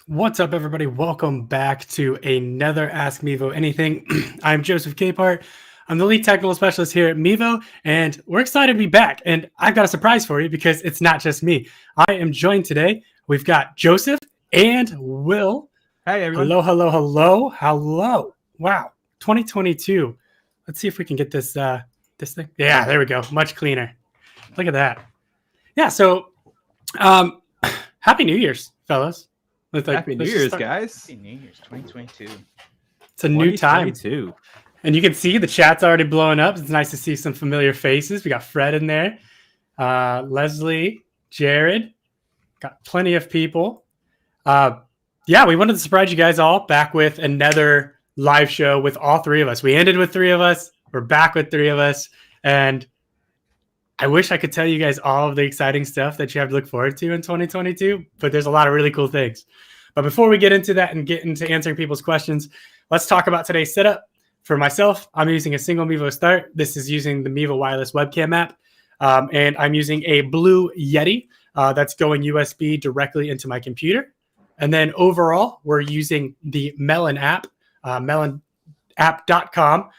What's up, everybody? Welcome back to another Ask Mevo Anything. I'm Joseph Capehart. I'm the lead technical specialist here at Mevo, and we're excited to be back. And I've got a surprise for you because it's not just me. I am joined today. We've got Joseph and Will. Hey, everyone. Hello, hello, hello, hello. Wow, 2022. Let's see if we can get this this thing. Yeah, there we go. Much cleaner. Look at that. Yeah. So, Happy New Year's, fellas. Happy New Year's, guys. Happy New Year's 2022. It's a new time. And you can see the chat's already blowing up. It's nice to see some familiar faces. We got Fred in there, Leslie, Jared, got plenty of people. Yeah, we wanted to surprise you guys all back with another live show with all three of us. We ended with three of us. We're back with three of us. And I wish I could tell you guys all of the exciting stuff that you have to look forward to in 2022, but there's a lot of really cool things. But before we get into that and get into answering people's questions, let's talk about today's setup. For myself, I'm using a single Mevo Start. This is using the Mevo wireless webcam app. And I'm using a Blue Yeti that's going USB directly into my computer. And then overall, we're using the Melon app, melonapp.com,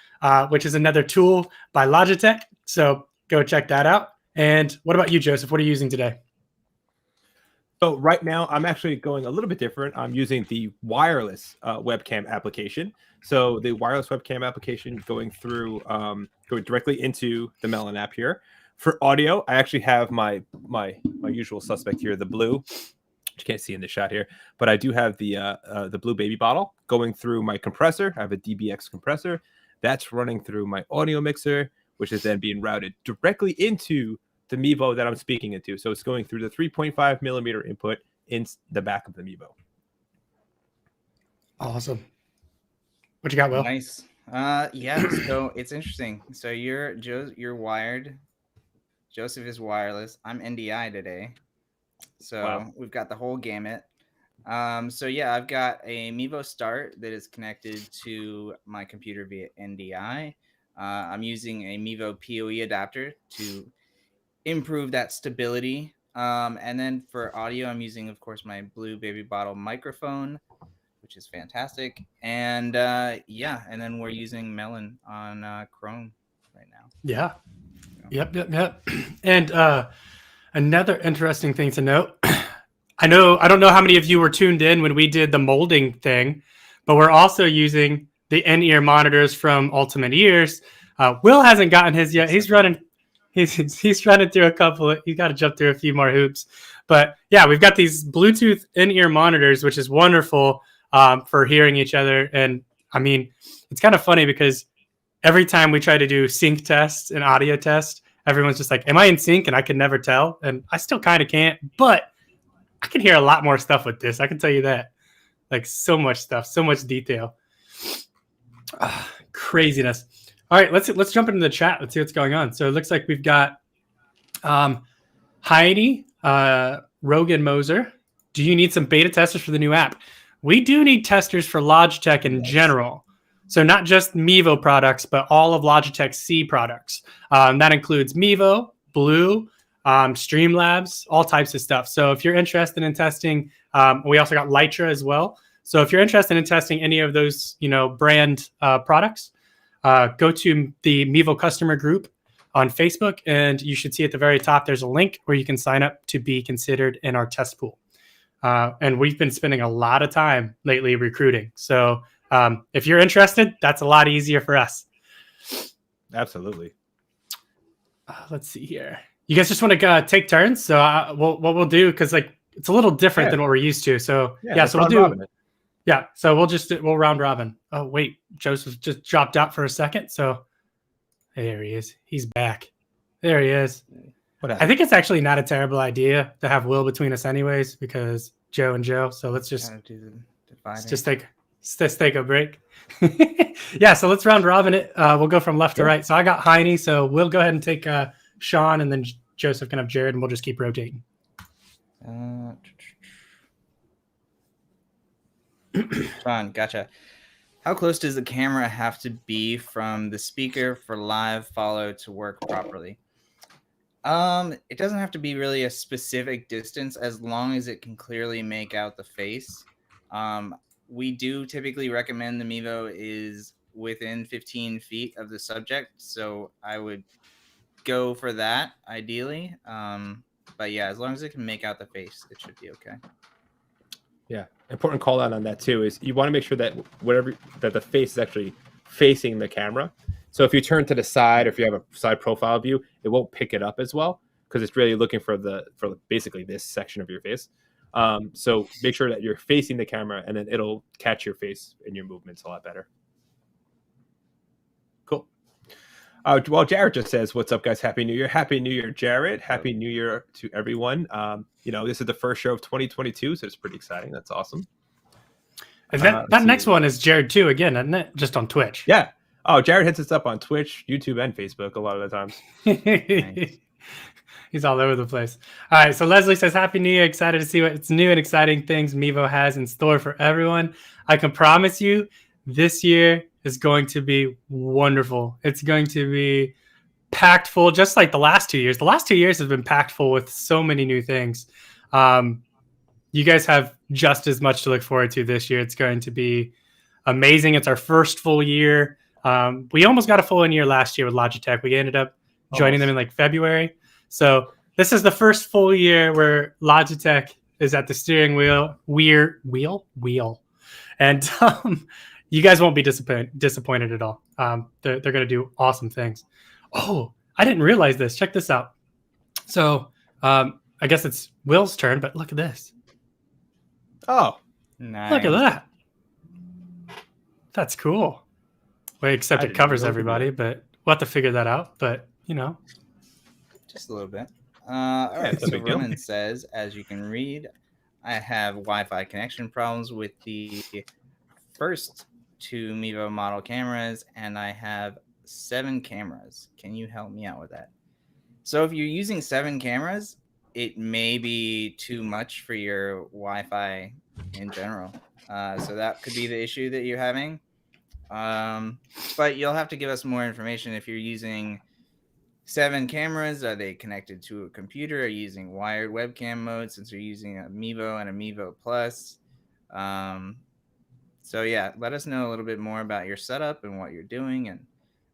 which is another tool by Logitech. So go check that out. And what about you, Joseph? What are you using today? So right now, I'm actually going a little bit different. I'm using the wireless webcam application. So the wireless webcam application going directly into the Melon app here. For audio, I actually have my usual suspect here, the Blue, which you can't see in the shot here, but I do have the Blue Baby bottle going through my compressor. I have a DBX compressor that's running through my audio mixer, which is then being routed directly into the Mevo that I'm speaking into. So it's going through the 3.5 millimeter input in the back of the Mevo. Awesome. What you got, Will? Nice. Yeah, so it's interesting. So you're wired. Joseph is wireless. I'm NDI today. So We've got the whole gamut. So yeah, I've got a Mevo Start that is connected to my computer via NDI. I'm using a Mevo PoE adapter to improve that stability. And then for audio, I'm using, of course, my Blue Baby Bottle microphone, which is fantastic. And yeah, and then we're using Melon on Chrome right now. Yeah. Yep. And another interesting thing to note, I don't know how many of you were tuned in when we did the molding thing, but we're also using the in-ear monitors from Ultimate Ears. Will hasn't gotten his yet. He's running through a couple. He's got to jump through a few more hoops. But yeah, we've got these Bluetooth in-ear monitors, which is wonderful for hearing each other. And I mean, it's kind of funny because every time we try to do sync tests and audio tests, everyone's just like, am I in sync? And I can never tell. And I still kind of can't, but I can hear a lot more stuff with this. I can tell you that. Like so much stuff, so much detail. Craziness. All right, let's jump into the chat. Let's see what's going on. So it looks like we've got Heidi, Rogan Moser. Do you need some beta testers for the new app? We do need testers for Logitech in general. So not just Mevo products, but all of Logitech's C products. That includes Mevo, Blue, Streamlabs, all types of stuff. So if you're interested in testing, we also got Lytra as well. So if you're interested in testing any of those, brand products, go to the Mevo customer group on Facebook, and you should see at the very top, there's a link where you can sign up to be considered in our test pool. And we've been spending a lot of time lately recruiting. So if you're interested, that's a lot easier for us. Absolutely. Let's see here. You guys just want to take turns? So what we'll do, because it's a little different than what we're used to. So so we'll do. Yeah, so we'll round robin. Oh wait, Joseph just dropped out for a second. So there he is. He's back. There he is. I think it's actually not a terrible idea to have Will between us, anyways, because Joe and Joe. So let's just take a break. Yeah, so let's round robin it. We'll go from left to right. So I got Heine, so we'll go ahead and take Sean, and then Joseph can have Jared, and we'll just keep rotating. Sean, gotcha. How close does the camera have to be from the speaker for live follow to work properly? It doesn't have to be really a specific distance as long as it can clearly make out the face. We do typically recommend the Mevo is within 15 feet of the subject, so I would go for that ideally. But yeah, as long as it can make out the face, it should be okay. Yeah, important call out on that too is you want to make sure that that the face is actually facing the camera. So if you turn to the side, or if you have a side profile view, it won't pick it up as well because it's really looking for basically this section of your face. So make sure that you're facing the camera, and then it'll catch your face and your movements a lot better. Cool. Well, Jared just says, "What's up, guys? Happy New Year! Happy New Year, Jared! Happy New Year to everyone." This is the first show of 2022, so it's pretty exciting. That's awesome. And that next one is Jared too, again, isn't it? Just on Twitch. Yeah. Oh, Jared hits us up on Twitch, YouTube, and Facebook a lot of the times. Nice. He's all over the place. All right, so Leslie says, Happy New Year. Excited to see what new and exciting things Mevo has in store for everyone. I can promise you this year is going to be wonderful. It's going to be packed full, just like the last 2 years. The last 2 years have been packed full with so many new things. You guys have just as much to look forward to this year. It's going to be amazing. It's our first full year. We almost got a full year last year with Logitech. We ended up joining them in like February. So this is the first full year where Logitech is at the steering wheel. And you guys won't be disappointed at all. They're going to do awesome things. Oh, I didn't realize this. Check this out. So I guess it's Will's turn, but look at this. Oh, nice. Look at that. That's cool. Well, except it covers everybody, but we'll have to figure that out. But, just a little bit. All right. So Roman says, as you can read, I have Wi-Fi connection problems with the first 2 Mevo model cameras, and I have 7 cameras. Can you help me out with that? So if you're using 7 cameras, it may be too much for your Wi-Fi in general. So that could be the issue that you're having. But you'll have to give us more information. If you're using 7 cameras, are they connected to a computer? Are you using wired webcam mode since you're using a Mevo and a Mevo Plus? So yeah, let us know a little bit more about your setup and what you're doing, and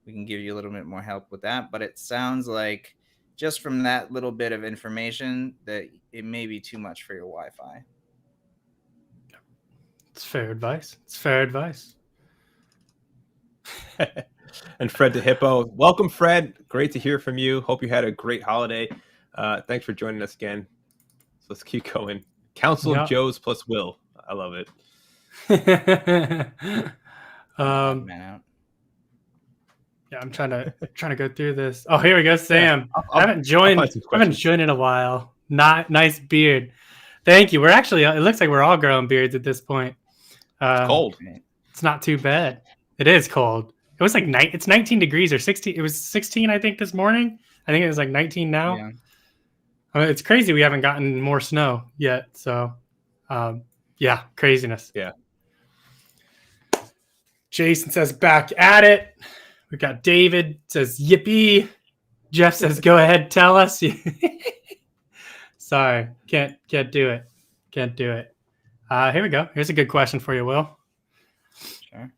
we can give you a little bit more help with that. But it sounds like just from that little bit of information that it may be too much for your Wi-Fi. It's fair advice. And Fred the Hippo. Welcome, Fred. Great to hear from you. Hope you had a great holiday. Thanks for joining us again. So let's keep going. Council of Joes plus Will. I love it. Yeah, I'm trying to go through this. Oh, here we go, Sam. Yeah, I haven't joined in a while. Nice beard. Thank you. We're actually, it looks like we're all growing beards at this point. It's cold. It's not too bad. It is cold. It was like it's 19 degrees or 16. It was 16, I think, this morning. I think it was like 19 now. Yeah. It's crazy we haven't gotten more snow yet. So, yeah, craziness. Yeah. Jason says, back at it. We got David says, yippee. Jeff says, go ahead, tell us. Sorry, can't do it. Here we go. Here's a good question for you, Will. Sure.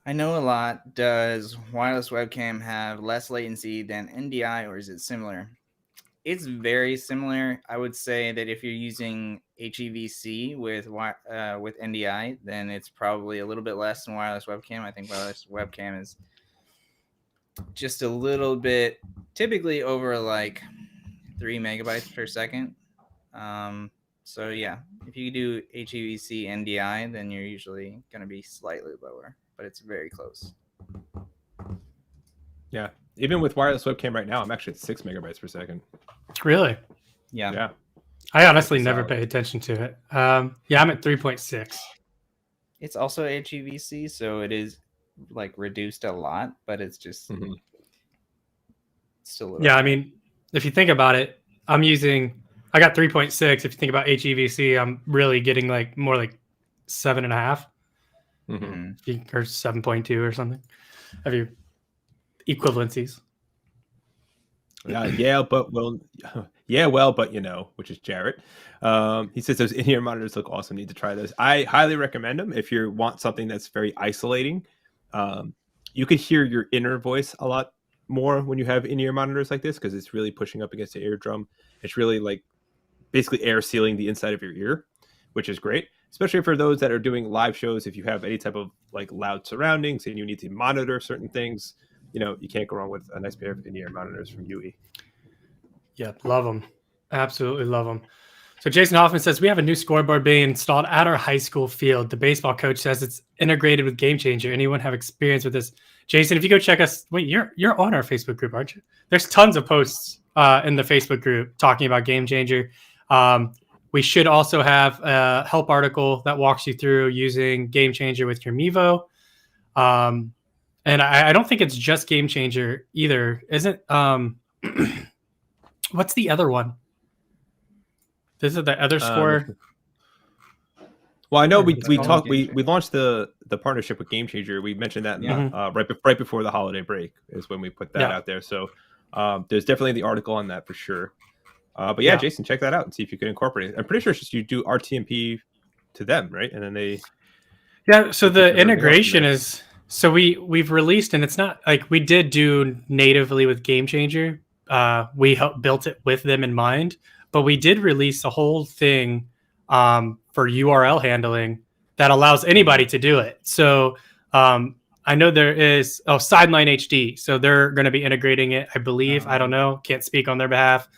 I know a lot. Does wireless webcam have less latency than NDI, or is it similar? It's very similar. I would say that if you're using HEVC with NDI, then it's probably a little bit less than wireless webcam. I think wireless webcam is just a little bit, typically over like 3 megabytes per second. So yeah, if you do HEVC NDI, then you're usually going to be slightly lower, but it's very close. Yeah. Even with wireless webcam right now, I'm actually at 6 megabytes per second. Really? Yeah. I honestly never pay attention to it. Yeah, I'm at 3.6. It's also HEVC, so it is like reduced a lot, but it's just still. Yeah, I mean, if you think about it, I got 3.6. If you think about HEVC, I'm really getting like more like 7.5 or 7.2 or something of your equivalencies. Yeah, but well, but which is Jarrett. He says those in-ear monitors look awesome. Need to try those. I highly recommend them if you want something that's very isolating. You could hear your inner voice a lot more when you have in-ear monitors like this because it's really pushing up against the eardrum. It's really like basically air sealing the inside of your ear, which is great, especially for those that are doing live shows. If you have any type of like loud surroundings and you need to monitor certain things, you can't go wrong with a nice pair of in-ear monitors from UE. Yep, love them. Absolutely love them. So Jason Hoffman says, we have a new scoreboard being installed at our high school field. The baseball coach says it's integrated with Game Changer. Anyone have experience with this? Jason, if you go check us, wait, you're on our Facebook group, aren't you? There's tons of posts in the Facebook group talking about Game Changer. We should also have a help article that walks you through using Game Changer with your Mevo. And I don't think it's just Game Changer either. Isn't what's the other one? This is the other score. Well, I know we launched the partnership with Game Changer. We mentioned that right before the holiday break is when we put that out there. So there's definitely the article on that for sure. But yeah, Jason, check that out and see if you can incorporate it. I'm pretty sure it's just you do Rtmp to them, right? And then they so the integration is we've released, and it's not like we did do natively with Game Changer. We built it with them in mind, but we did release a whole thing for URL handling that allows anybody to do it. So I know there is Sideline HD, so they're going to be integrating it, I believe. I don't know, can't speak on their behalf,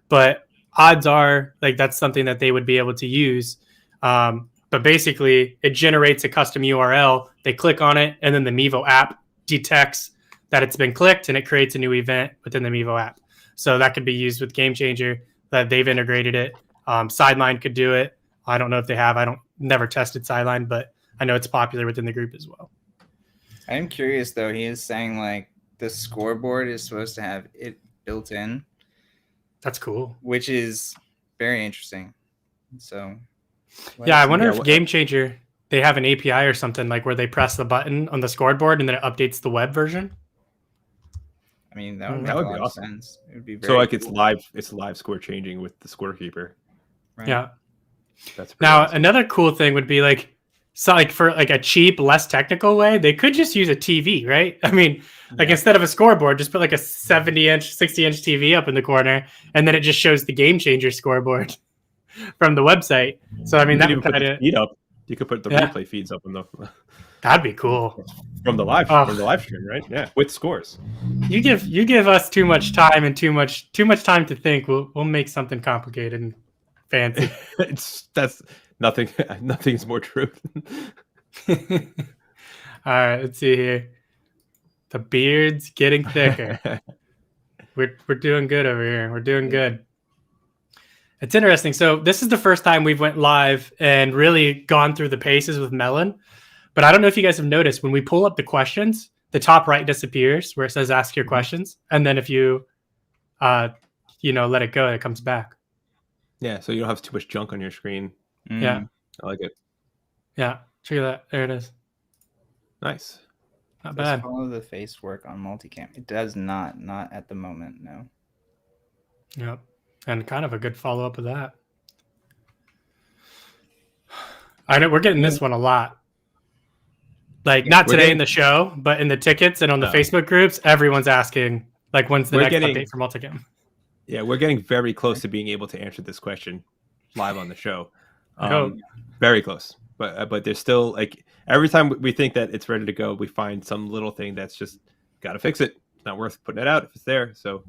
but odds are like that's something that they would be able to use. But basically, it generates a custom URL. They click on it, and then the Mevo app detects that it's been clicked, and it creates a new event within the Mevo app. So that could be used with Game Changer. That they've integrated it. Sideline could do it. I don't know if they have. Never tested Sideline, but I know it's popular within the group as well. I am curious though. He is saying like the scoreboard is supposed to have it built in. That's cool. Which is very interesting. So. I wonder if Game Changer, they have an API or something like where they press the button on the scoreboard and then it updates the web version. I mean, that would make a lot of sense. It would be very so like cool. it's live score changing with the scorekeeper. Right. Yeah. That's now awesome. Another cool thing would be like for like a cheap, less technical way, they could just use a TV, right? I mean, like instead of a scoreboard, just put like a 70-inch, 60-inch TV up in the corner, and then it just shows the Game Changer scoreboard from the website. So I mean, that would kind of feed up. You could put the replay feeds up on the. That'd be cool from the live stream, right? Yeah, with scores. You give us too much time and too much time to think. We'll make something complicated and fancy. That's nothing. Nothing's more true. All right, let's see here. The beard's getting thicker. We're doing good over here. We're doing good. It's interesting. So this is the first time we've went live and really gone through the paces with Melon. But I don't know if you guys have noticed when we pull up the questions, the top right disappears where it says ask your questions. And then if you, let it go, it comes back. Yeah. So you don't have too much junk on your screen. Yeah. I like it. Yeah. Check that. There it is. Nice. Not bad. Follow the face work on multicam. It does not at the moment. No. Yep. And kind of a good follow-up of that. I know we're getting this one a lot. Like not today in the show, but in the tickets and on the Facebook groups, everyone's asking like when's the next update for Multicam? Yeah, we're getting very close to being able to answer this question live on the show. Very close. But there's still like every time we think that it's ready to go, we find some little thing that's just gotta fix it. It's not worth putting it out if it's there. So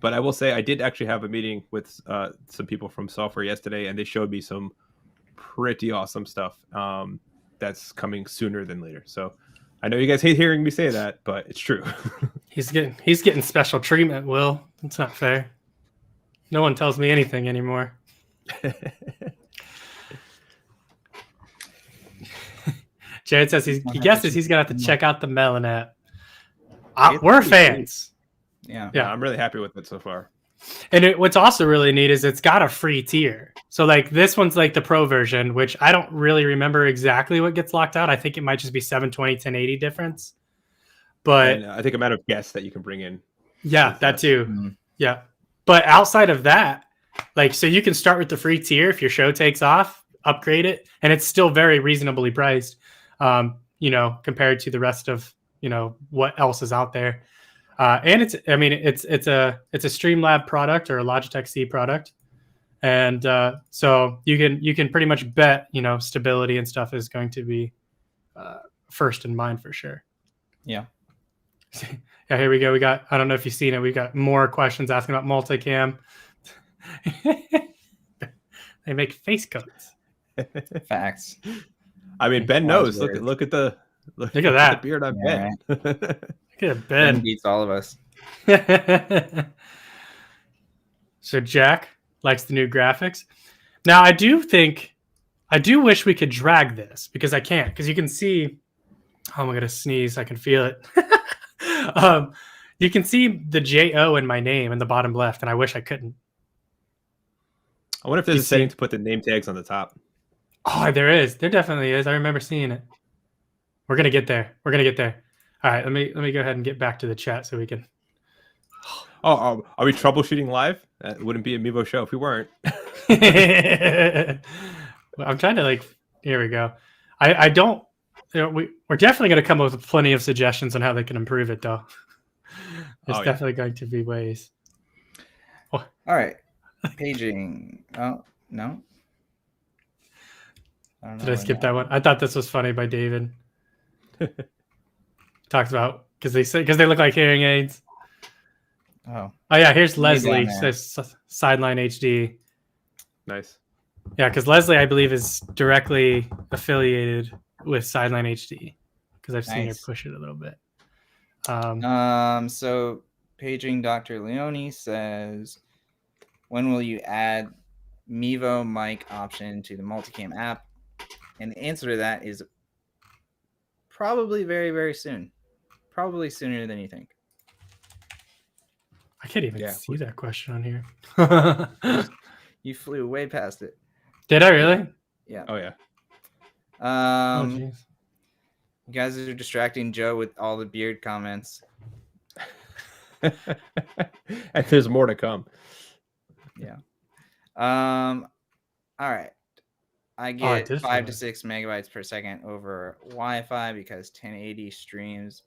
but I will say I did actually have a meeting with some people from software yesterday, and they showed me some pretty awesome stuff that's coming sooner than later. So I know you guys hate hearing me say that, but it's true. He's getting special treatment, Will. That's not fair. No one tells me anything anymore. Jared says he guesses he's gonna have to check out the Melon app. We're fans. Yeah, I'm really happy with it so far. And what's also really neat is it's got a free tier. So like this one's like the pro version, which I don't really remember exactly what gets locked out. I think it might just be 720, 1080 difference. But I think amount of guests that you can bring in. Yeah, that too. Mm. Yeah. But outside of that, like, so you can start with the free tier if your show takes off, upgrade it, and it's still very reasonably priced, compared to the rest of, what else is out there. And it's a Streamlab product or a Logitech C product. And so you can pretty much bet, stability and stuff is going to be first in mind for sure. Yeah. Yeah, here we go. I don't know if you've seen it. We've got more questions asking about multicam. They make face coats. Facts. I mean, Ben knows. Look at that. Look at that the beard on Ben. Look at Ben Ben. beats all of us. So Jack likes the new graphics. Now I do wish we could drag this because I can't, because you can see, oh, I'm gonna sneeze. I can feel it. You can see the JO in my name in the bottom left, and I wish I couldn't. I wonder if there's a setting to put the name tags on the top. Oh, there is. There definitely is. I remember seeing it. We're gonna get there. All right, let me go ahead and get back to the chat so we can. Oh, are we troubleshooting live? That wouldn't be a Mevo show if we weren't. I'm trying to here we go. I don't. We're definitely going to come up with plenty of suggestions on how they can improve it, though. There's definitely going to be ways. Oh. All right. Paging. Oh, no. Did I skip that one? I thought this was funny by David. Talks about because they look like hearing aids. Oh yeah. Here's Leslie. Says Sideline HD. Nice. Yeah, because Leslie, I believe, is directly affiliated with Sideline HD because I've seen her push it a little bit. So paging Dr. Leone says, when will you add Mevo mic option to the Multicam app? And the answer to that is probably very, very soon. Probably sooner than you think. I can't even see that question on here. You flew way past it. Did I really? Yeah. Oh yeah. You guys are distracting Joe with all the beard comments. And there's more to come. Yeah. All right. I get 5 to 6 megabytes per second over Wi-Fi because 1080 streams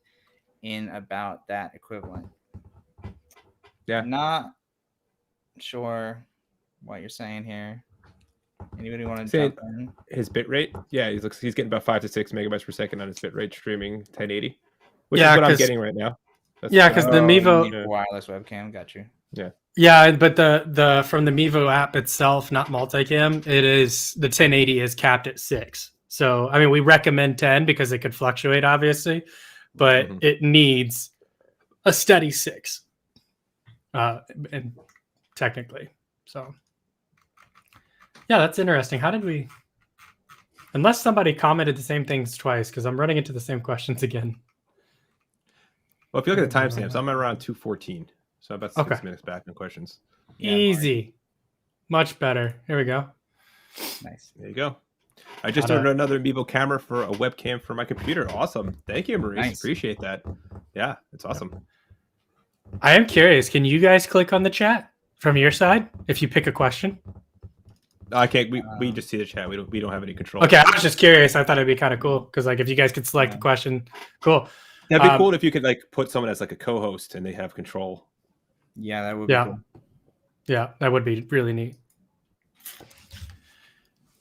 in about that equivalent. Yeah. Not sure what you're saying here. Anybody want to jump in? His bit rate? Yeah, he's getting about 5 to 6 megabytes per second on his bit rate streaming 1080, which is what I'm getting right now. Because the Mevo wireless webcam got you. Yeah, but the from the Mevo app itself, not multicam, it is the 1080 is capped at 6. So I mean, we recommend 10 because it could fluctuate, obviously, but it needs a steady 6, and technically. So yeah, that's interesting. How did we? Unless somebody commented the same things twice, because I'm running into the same questions again. Well, if you look at the timestamps, I'm around 2:14. So about 6 minutes back on questions. Yeah, easy. Much better. Here we go. Nice. There you go. I just ordered another Mevo camera for a webcam for my computer. Awesome. Thank you, Maurice. Nice. Appreciate that. Yeah, it's awesome. I am curious. Can you guys click on the chat from your side if you pick a question? I can't. We just see the chat. We don't have any control. Okay, I was just curious. I thought it'd be kind of cool because if you guys could select the question, cool. That'd be cool if you could put someone as a co-host and they have control. Yeah, that would be cool. Yeah, that would be really neat.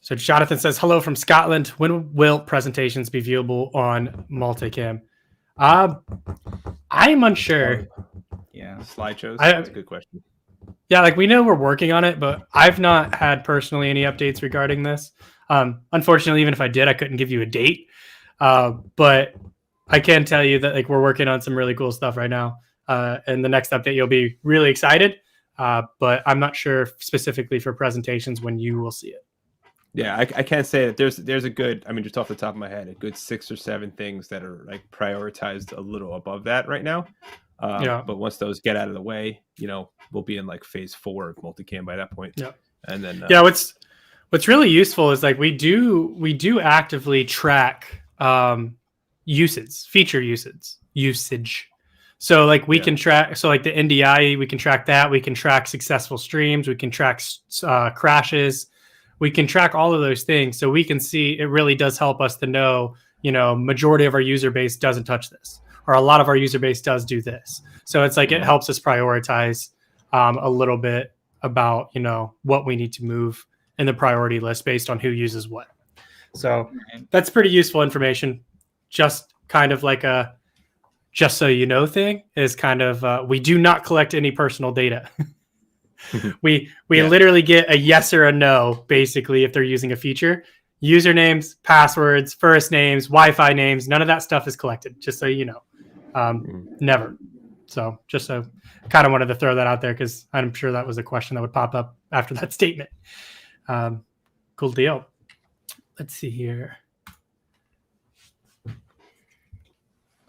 So Jonathan says, hello from Scotland. When will presentations be viewable on Multicam? I'm unsure. Yeah, slideshows. That's a good question. Yeah, we know we're working on it, but I've not had personally any updates regarding this. Unfortunately, even if I did, I couldn't give you a date. But I can tell you that we're working on some really cool stuff right now. And the next update, you'll be really excited. But I'm not sure specifically for presentations when you will see it. Yeah, I can't say that there's a good, just off the top of my head, a good 6 or 7 things that are prioritized a little above that right now. But once those get out of the way, we'll be in phase 4 of multicam by that point. Yeah. And then what's really useful is we do actively track feature usage. So like we can track, so like the NDI, we can track that. We can track successful streams. We can track crashes. We can track all of those things. So we can see, it really does help us to know, majority of our user base doesn't touch this, or a lot of our user base does do this. So it's like, it helps us prioritize a little bit about, what we need to move in the priority list based on who uses what. So that's pretty useful information. Just kind of like a, just so you know thing is kind of, we do not collect any personal data. we literally get a yes or a no, basically, if they're using a feature. Usernames, passwords, first names, Wi-Fi names, none of that stuff is collected, just so you know. Never. So just so kind of wanted to throw that out there because I'm sure that was a question that would pop up after that statement. Cool deal. Let's see here.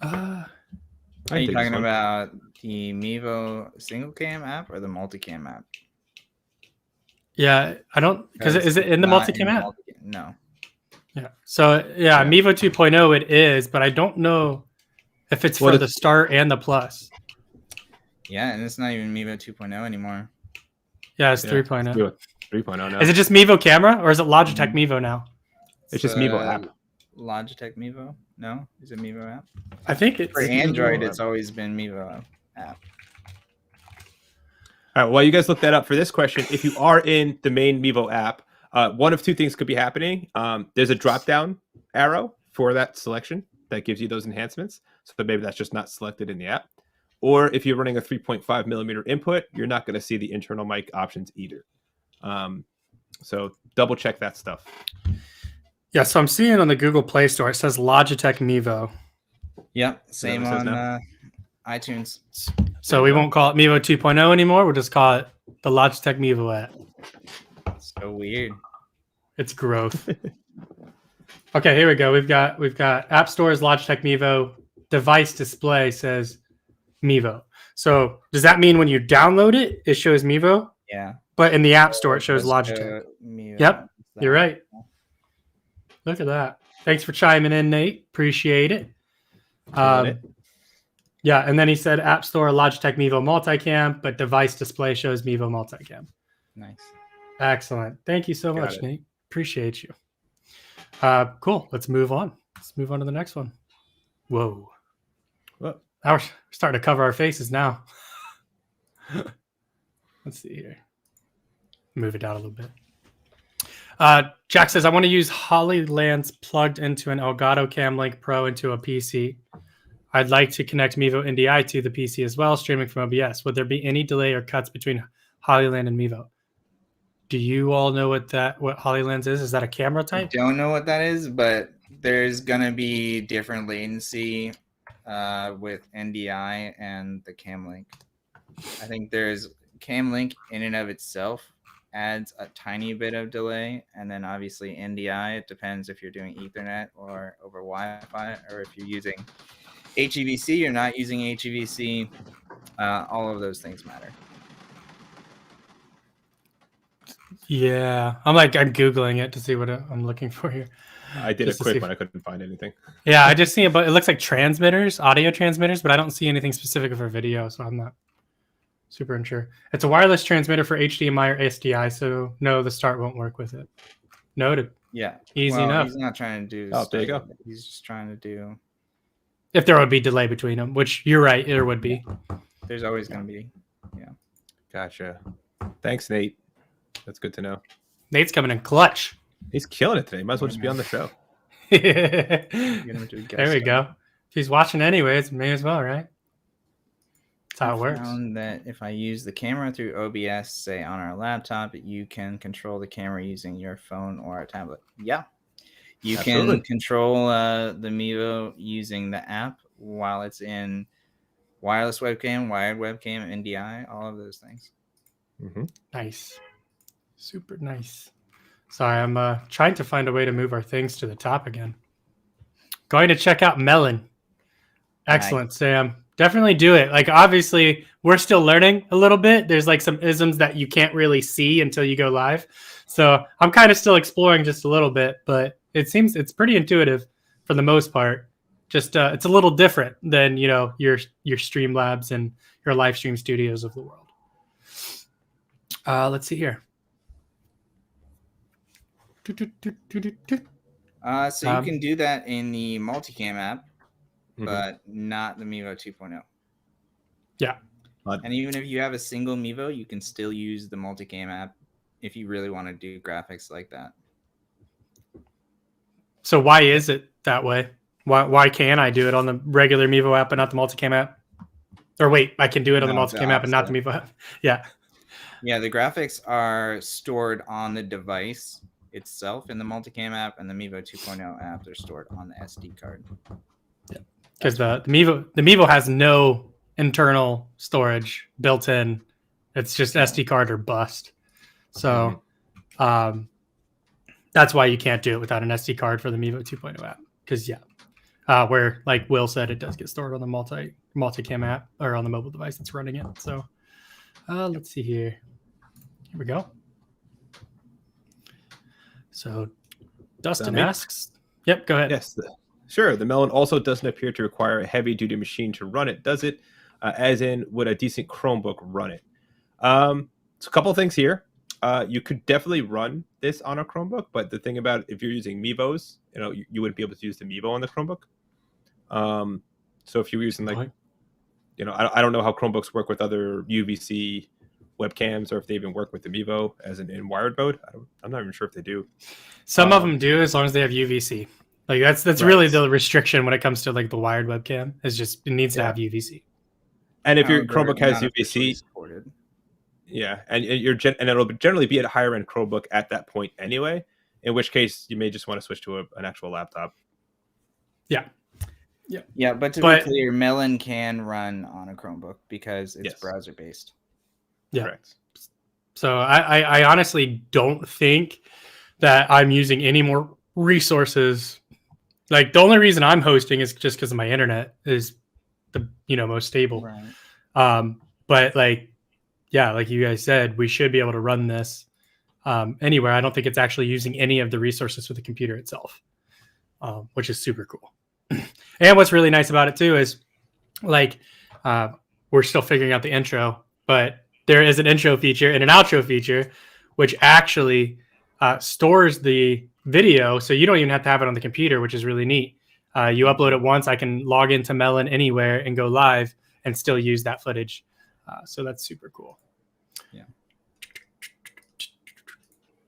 Are you talking about the Mevo single cam app or the multicam app? Yeah, I don't, because is it in the multicam app? No. Yeah. So yeah, Mevo 2.0 it is, but I don't know if it's for the Start and the Plus. Yeah, and it's not even Mevo 2.0 anymore. Yeah, it's 3.0. 3.0 now. Is it just Mevo Camera or is it Logitech Mevo now? It's just Mevo app. Logitech Mevo? No? Is it Mevo app? I think it's for Android. It's always been Mevo app. All right. While you guys look that up for this question, if you are in the main Mevo app, one of two things could be happening. There's a drop-down arrow for that selection that gives you those enhancements. So maybe that's just not selected in the app. Or if you're running a 3.5 millimeter input, you're not going to see the internal mic options either. So double check that stuff. Yeah, so I'm seeing on the Google Play Store, it says Logitech Mevo. Yep, same on iTunes. So we won't call it Mevo 2.0 anymore. We'll just call it the Logitech Mevo app. So weird. It's growth. Okay, here we go. We've got App Store's Logitech Mevo. Device display says Mevo. So does that mean when you download it, it shows Mevo? Yeah. But in the App Store, it shows Logitech. Yep, you're right. Look at that. Thanks for chiming in, Nate. Appreciate it. Yeah, and then he said App Store, Logitech Mevo Multicam, but device display shows Mevo Multicam. Nice. Excellent. Thank you so much, Nate. Appreciate you. Cool. Let's move on. Let's move on to the next one. Whoa. Now we're starting to cover our faces now. Let's see here. Move it down a little bit. Jack says, I want to use Hollylands plugged into an Elgato Cam Link Pro into a PC. I'd like to connect Mevo NDI to the PC as well, streaming from OBS. Would there be any delay or cuts between Hollyland and Mevo? Do you all know what Hollylands is? Is that a camera type? I don't know what that is, but there's going to be different latency with NDI and the Cam Link. I think there's Cam Link in and of itself adds a tiny bit of delay, and then obviously NDI, it depends if you're doing Ethernet or over Wi-Fi, or if you're using HEVC or not using HEVC. All of those things matter. Yeah, I'm Googling it to see what I'm looking for here. I did a quick one. I couldn't find anything. Yeah, I just see it, but it looks like transmitters, audio transmitters, but I don't see anything specific for video, so I'm not super unsure. It's a wireless transmitter for HDMI or SDI, so no, the Start won't work with it. Noted. Yeah. Easy enough. He's not trying to do there you go. He's just trying to do... If there would be delay between them, which you're right, there would be. There's always going to be. Yeah. Gotcha. Thanks, Nate. That's good to know. Nate's coming in clutch. He's killing it today. Might as well just be on the show. There we go. If he's watching anyways, may as well, right? That's how it works. I found that if I use the camera through OBS, say on our laptop, you can control the camera using your phone or a tablet. Yeah. You can control the Mevo using the app while it's in wireless webcam, wired webcam, NDI, all of those things. Mm-hmm. Nice. Super nice. Sorry, I'm trying to find a way to move our things to the top again. Going to check out Melon. Excellent, nice. Sam. Definitely do it. Like, obviously, we're still learning a little bit. There's like some isms that you can't really see until you go live. So I'm kind of still exploring just a little bit, but it seems it's pretty intuitive for the most part. Just it's a little different than your Streamlabs and your live stream studios of the world. Let's see here. So you can do that in the Multicam app, Mhm. but not the Mevo 2.0. Yeah. And even if you have a single Mevo, you can still use the Multicam app if you really want to do graphics like that. So why is it that way? Why can't I do it on the regular Mevo app but not the Multicam app? Or wait, I can do it on the Multicam app and not the Mevo app. Yeah. Yeah, the graphics are stored on the device itself in the Multicam app, and the Mevo 2.0 apps are stored on the SD card. Because the Mevo has no internal storage built in. It's just SD card or bust. So that's why you can't do it without an SD card for the Mevo 2.0 app. Because where like Will said, it does get stored on the multicam app or on the mobile device that's running it. So let's see here. Here we go. So Dustin asks, yep, go ahead. Yes, sure. The Melon also doesn't appear to require a heavy-duty machine to run it, does it? As in, would a decent Chromebook run it? So a couple of things here. You could definitely run this on a Chromebook, but the thing about if you're using Mevos, you wouldn't be able to use the Mevo on the Chromebook. So if you're using I don't know how Chromebooks work with other UVC webcams, or if they even work with the Mevo as in wired mode. I'm not even sure if they do. Some of them do, as long as they have UVC. Like that's right. Really the restriction when it comes to like the wired webcam is just it needs to have UVC. And if your Chromebook has UVC, yeah, and it'll generally be at a higher end Chromebook at that point anyway. In which case, you may just want to switch to an actual laptop. Yeah. But to be clear, Melon can run on a Chromebook because it's browser based. Yeah. Correct. So I honestly don't think that I'm using any more resources. Like the only reason I'm hosting is just because my internet is the most stable. Right. But like you guys said, we should be able to run this anywhere. I don't think it's actually using any of the resources for the computer itself, which is super cool. And what's really nice about it too is like we're still figuring out the intro, but there is an intro feature and an outro feature, which actually stores the video. So you don't even have to have it on the computer, which is really neat. You upload it once. I can log into Melon anywhere and go live and still use that footage. So that's super cool. Yeah.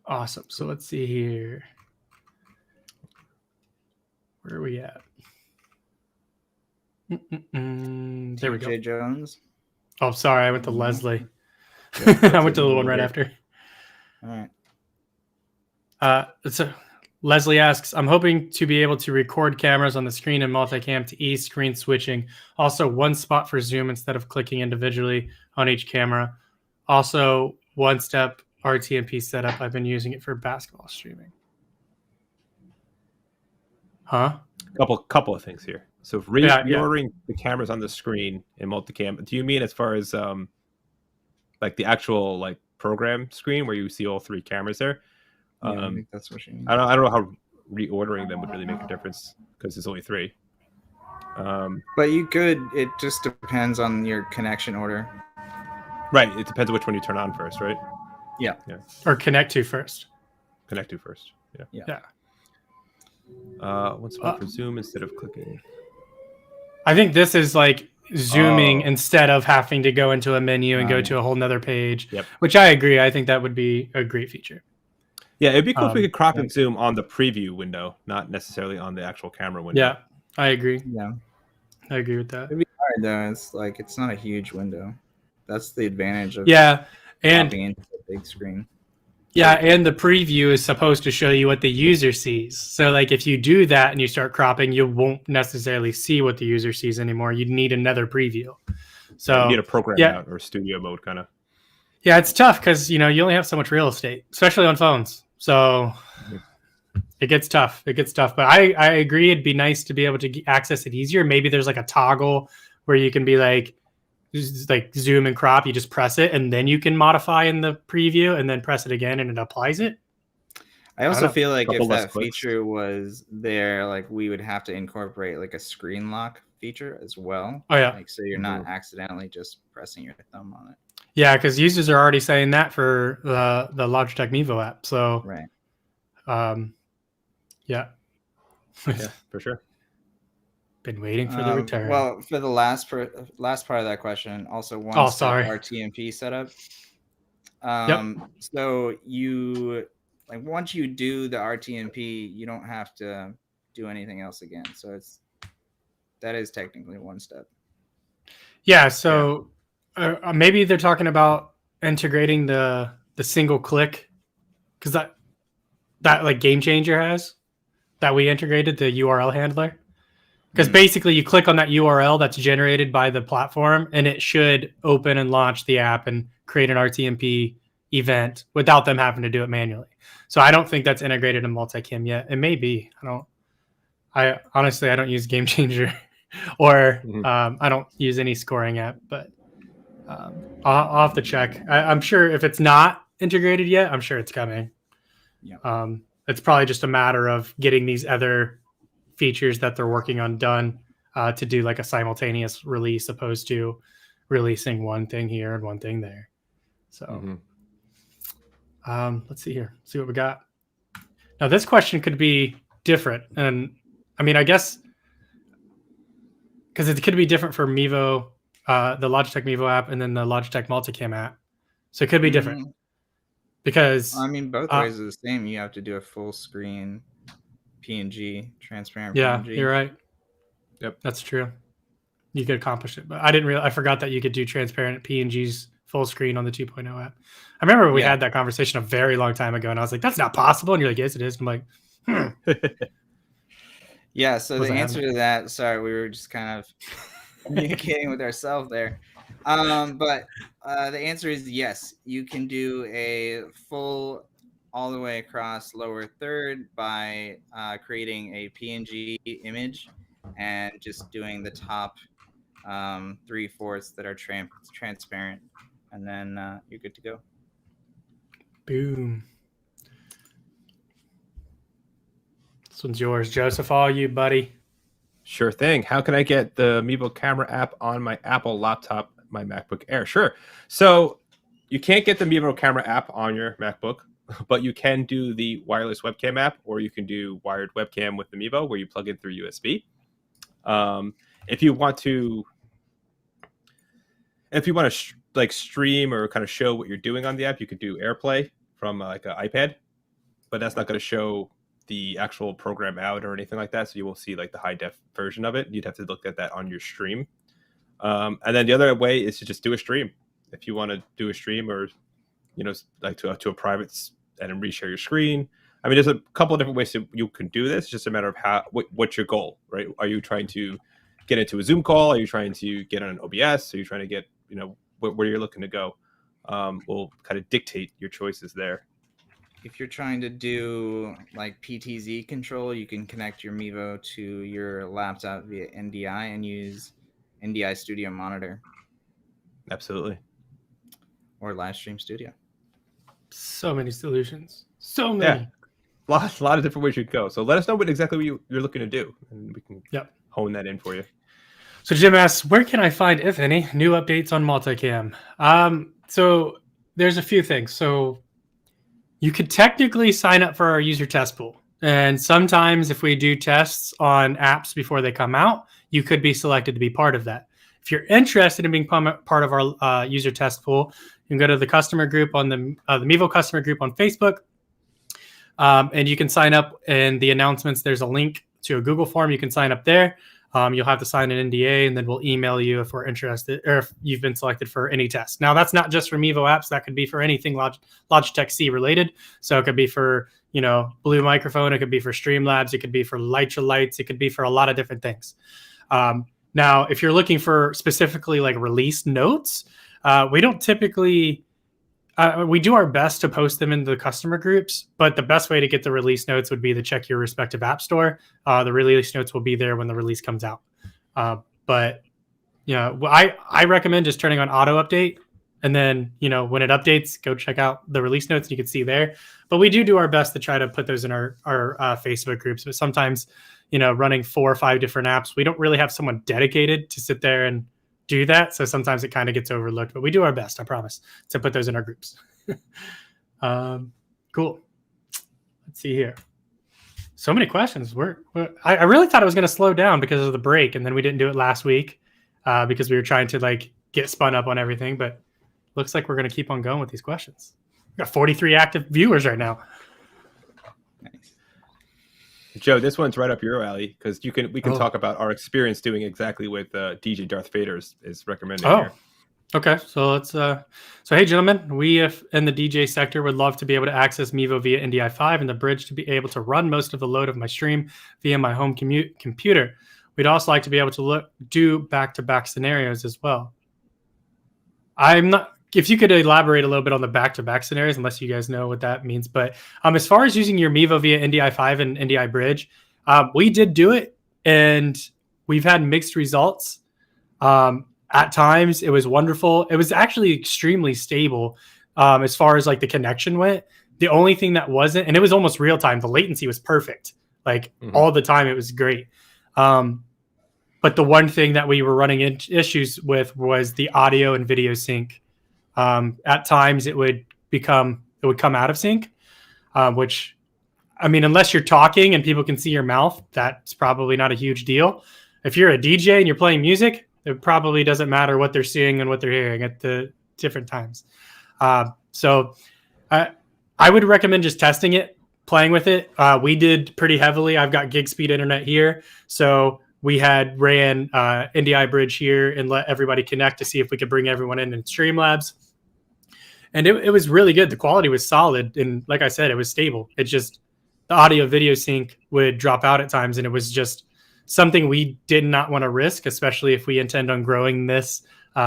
Awesome. So let's see here. Where are we at? There we go. TJ Jones. Oh, sorry. I went to Leslie. I went to the one right after. All right. So Leslie asks, I'm hoping to be able to record cameras on the screen and multicam to ease screen switching. Also, one spot for zoom instead of clicking individually on each camera. Also, one-step Rtmp setup. I've been using it for basketball streaming. Huh? Couple of things here. So reordering the cameras on the screen in multicam, do you mean as far as like the actual like program screen where you see all three cameras there? I think that's what you mean. I don't know how reordering them would really make a difference because there's only three. But you could. It just depends on your connection order. Right. It depends on which one you turn on first, right? Yeah. Or connect to first. Connect to first. Yeah. One spot for zoom instead of clicking. I think this is like zooming instead of having to go into a menu and go to a whole nother page. Yep. Which I agree. I think that would be a great feature. Yeah, it'd be cool if we could crop and zoom on the preview window, not necessarily on the actual camera window. Yeah, I agree. Yeah, I agree with that. It'd be hard though. It's not a huge window. That's the advantage of and into the big screen. Yeah, and the preview is supposed to show you what the user sees. So like if you do that and you start cropping, you won't necessarily see what the user sees anymore. You'd need another preview. So you need a program out or studio mode kind of. Yeah, it's tough because you only have so much real estate, especially on phones. So it gets tough. But I agree. It'd be nice to be able to access it easier. Maybe there's like a toggle where you can be like zoom and crop. You just press it and then you can modify in the preview and then press it again and it applies it. I also know. feel like Couple if less that clicks. feature was there, like we would have to incorporate like a screen lock feature as well. Oh yeah, Like so you're not accidentally just pressing your thumb on it. yeah, because users are already saying that for the Logitech Mevo app. So, Right. Yeah, Yeah, for sure. been waiting for the return. Well, for the last part of that question, also Oh, one-step sorry. Rtmp setup. Yep. So you like once you do the Rtmp, you don't have to do anything else again. So that is technically one step. Yeah. So maybe they're talking about integrating the single click, because that like Game Changer has that we integrated the URL handler. Because basically you click on that URL that's generated by the platform and it should open and launch the app and create an RTMP event without them having to do it manually. So I don't think that's integrated in Multicam yet. It may be. I honestly, I don't use Game Changer or I don't use any scoring app, but I'll have to check. I'm sure if it's not integrated yet, I'm sure it's coming. Yeah. It's probably just a matter of getting these other features that they're working on done to do like a simultaneous release opposed to releasing one thing here and one thing there. So let's see here. See what we got. Now this question could be different. And I mean, I guess because it could be different for Mevo, the Logitech Mevo app, and then the Logitech Multicam app. So it could be different. Because I mean, both ways are the same. You have to do a full screen PNG, transparent yeah, PNG. you're right. Yep, that's true. You could accomplish it, but I forgot that you could do transparent PNGs full screen on the 2.0 app. I remember we had that conversation a very long time ago, and I was like, "That's not possible." And you're like, "Yes, it is." And I'm like, Yeah. So the answer to that, sorry, we were just kind of communicating with ourselves there. But the answer is yes. You can do a full all the way across lower third by creating a PNG image and just doing the top 3/4 that are transparent, and then you're good to go. Boom. This one's yours, Joseph. All you, buddy. Sure thing. How can I get the Mevo camera app on my Apple laptop, my MacBook Air? Sure. So you can't get the Mevo camera app on your MacBook, but you can do the wireless webcam app, or you can do wired webcam with the Mevo where you plug in through USB. If you want to like stream or kind of show what you're doing on the app, you could do AirPlay from like an iPad, but that's not going to show the actual program out or anything like that. So you won't see like the high def version of it. You'd have to look at that on your stream. And then the other way is to just do a stream. If you want to do a stream or, like to a private and then reshare your screen. I mean, there's a couple of different ways you can do this. It's just a matter of what's your goal, right? Are you trying to get into a Zoom call? Are you trying to get on an OBS? Are you trying to get, where you're looking to go? Will kind of dictate your choices there. If you're trying to do like PTZ control, you can connect your Mevo to your laptop via NDI and use NDI Studio Monitor. Absolutely. Or Livestream Studio. So many solutions. So many. Yeah. A lot of different ways you could go. So let us know what exactly you're looking to do, and we can hone that in for you. So Jim asks, where can I find, if any, new updates on Multicam? So there's a few things. So you could technically sign up for our user test pool. And sometimes if we do tests on apps before they come out, you could be selected to be part of that. If you're interested in being part of our user test pool, you can go to the customer group on the Mevo customer group on Facebook. And you can sign up in the announcements. There's a link to a Google form. You can sign up there. You'll have to sign an NDA, and then we'll email you if we're interested or if you've been selected for any test. Now, that's not just for Mevo apps. That could be for anything Logitech C related. So it could be for, Blue Microphone. It could be for Streamlabs. It could be for Lytra Lights. It could be for a lot of different things. Now, if you're looking for specifically like release notes, we don't typically... we do our best to post them in the customer groups, but the best way to get the release notes would be to check your respective app store. The release notes will be there when the release comes out. But I recommend just turning on auto update And then, when it updates, go check out the release notes. You can see there. But we do our best to try to put those in our Facebook groups. But sometimes, running 4 or 5 different apps, we don't really have someone dedicated to sit there and do that. So sometimes it kind of gets overlooked. But we do our best, I promise, to put those in our groups. Cool. Let's see here. So many questions. I really thought it was going to slow down because of the break. And then we didn't do it last week because we were trying to get spun up on everything. But looks like we're going to keep on going with these questions. We've got 43 active viewers right now. Nice. Joe, this one's right up your alley because we can talk about our experience doing exactly what DJ Darth Vader is recommending here. Okay. So let's. So hey, gentlemen, we in the DJ sector would love to be able to access Mevo via NDI 5 and the bridge to be able to run most of the load of my stream via my home computer. We'd also like to be able to do back-to-back scenarios as well. I'm not. If you could elaborate a little bit on the back-to-back scenarios, unless you guys know what that means. But as far as using your Mevo via NDI 5 and NDI Bridge, we did do it, and we've had mixed results. At times, it was wonderful. It was actually extremely stable as far as the connection went. The only thing that wasn't, and it was almost real time, the latency was perfect. All the time, it was great. But the one thing that we were running into issues with was the audio and video sync. At times it would come out of sync, which, I mean, unless you're talking and people can see your mouth, that's probably not a huge deal. If you're a DJ and you're playing music, it probably doesn't matter what they're seeing and what they're hearing at the different times. So I would recommend just testing it, playing with it. We did pretty heavily. I've got gig speed internet here. So we ran NDI Bridge here and let everybody connect to see if we could bring everyone in Streamlabs. And it was really good. The quality was solid. And like I said, it was stable. It just, the audio video sync would drop out at times. And it was just something we did not want to risk, especially if we intend on growing this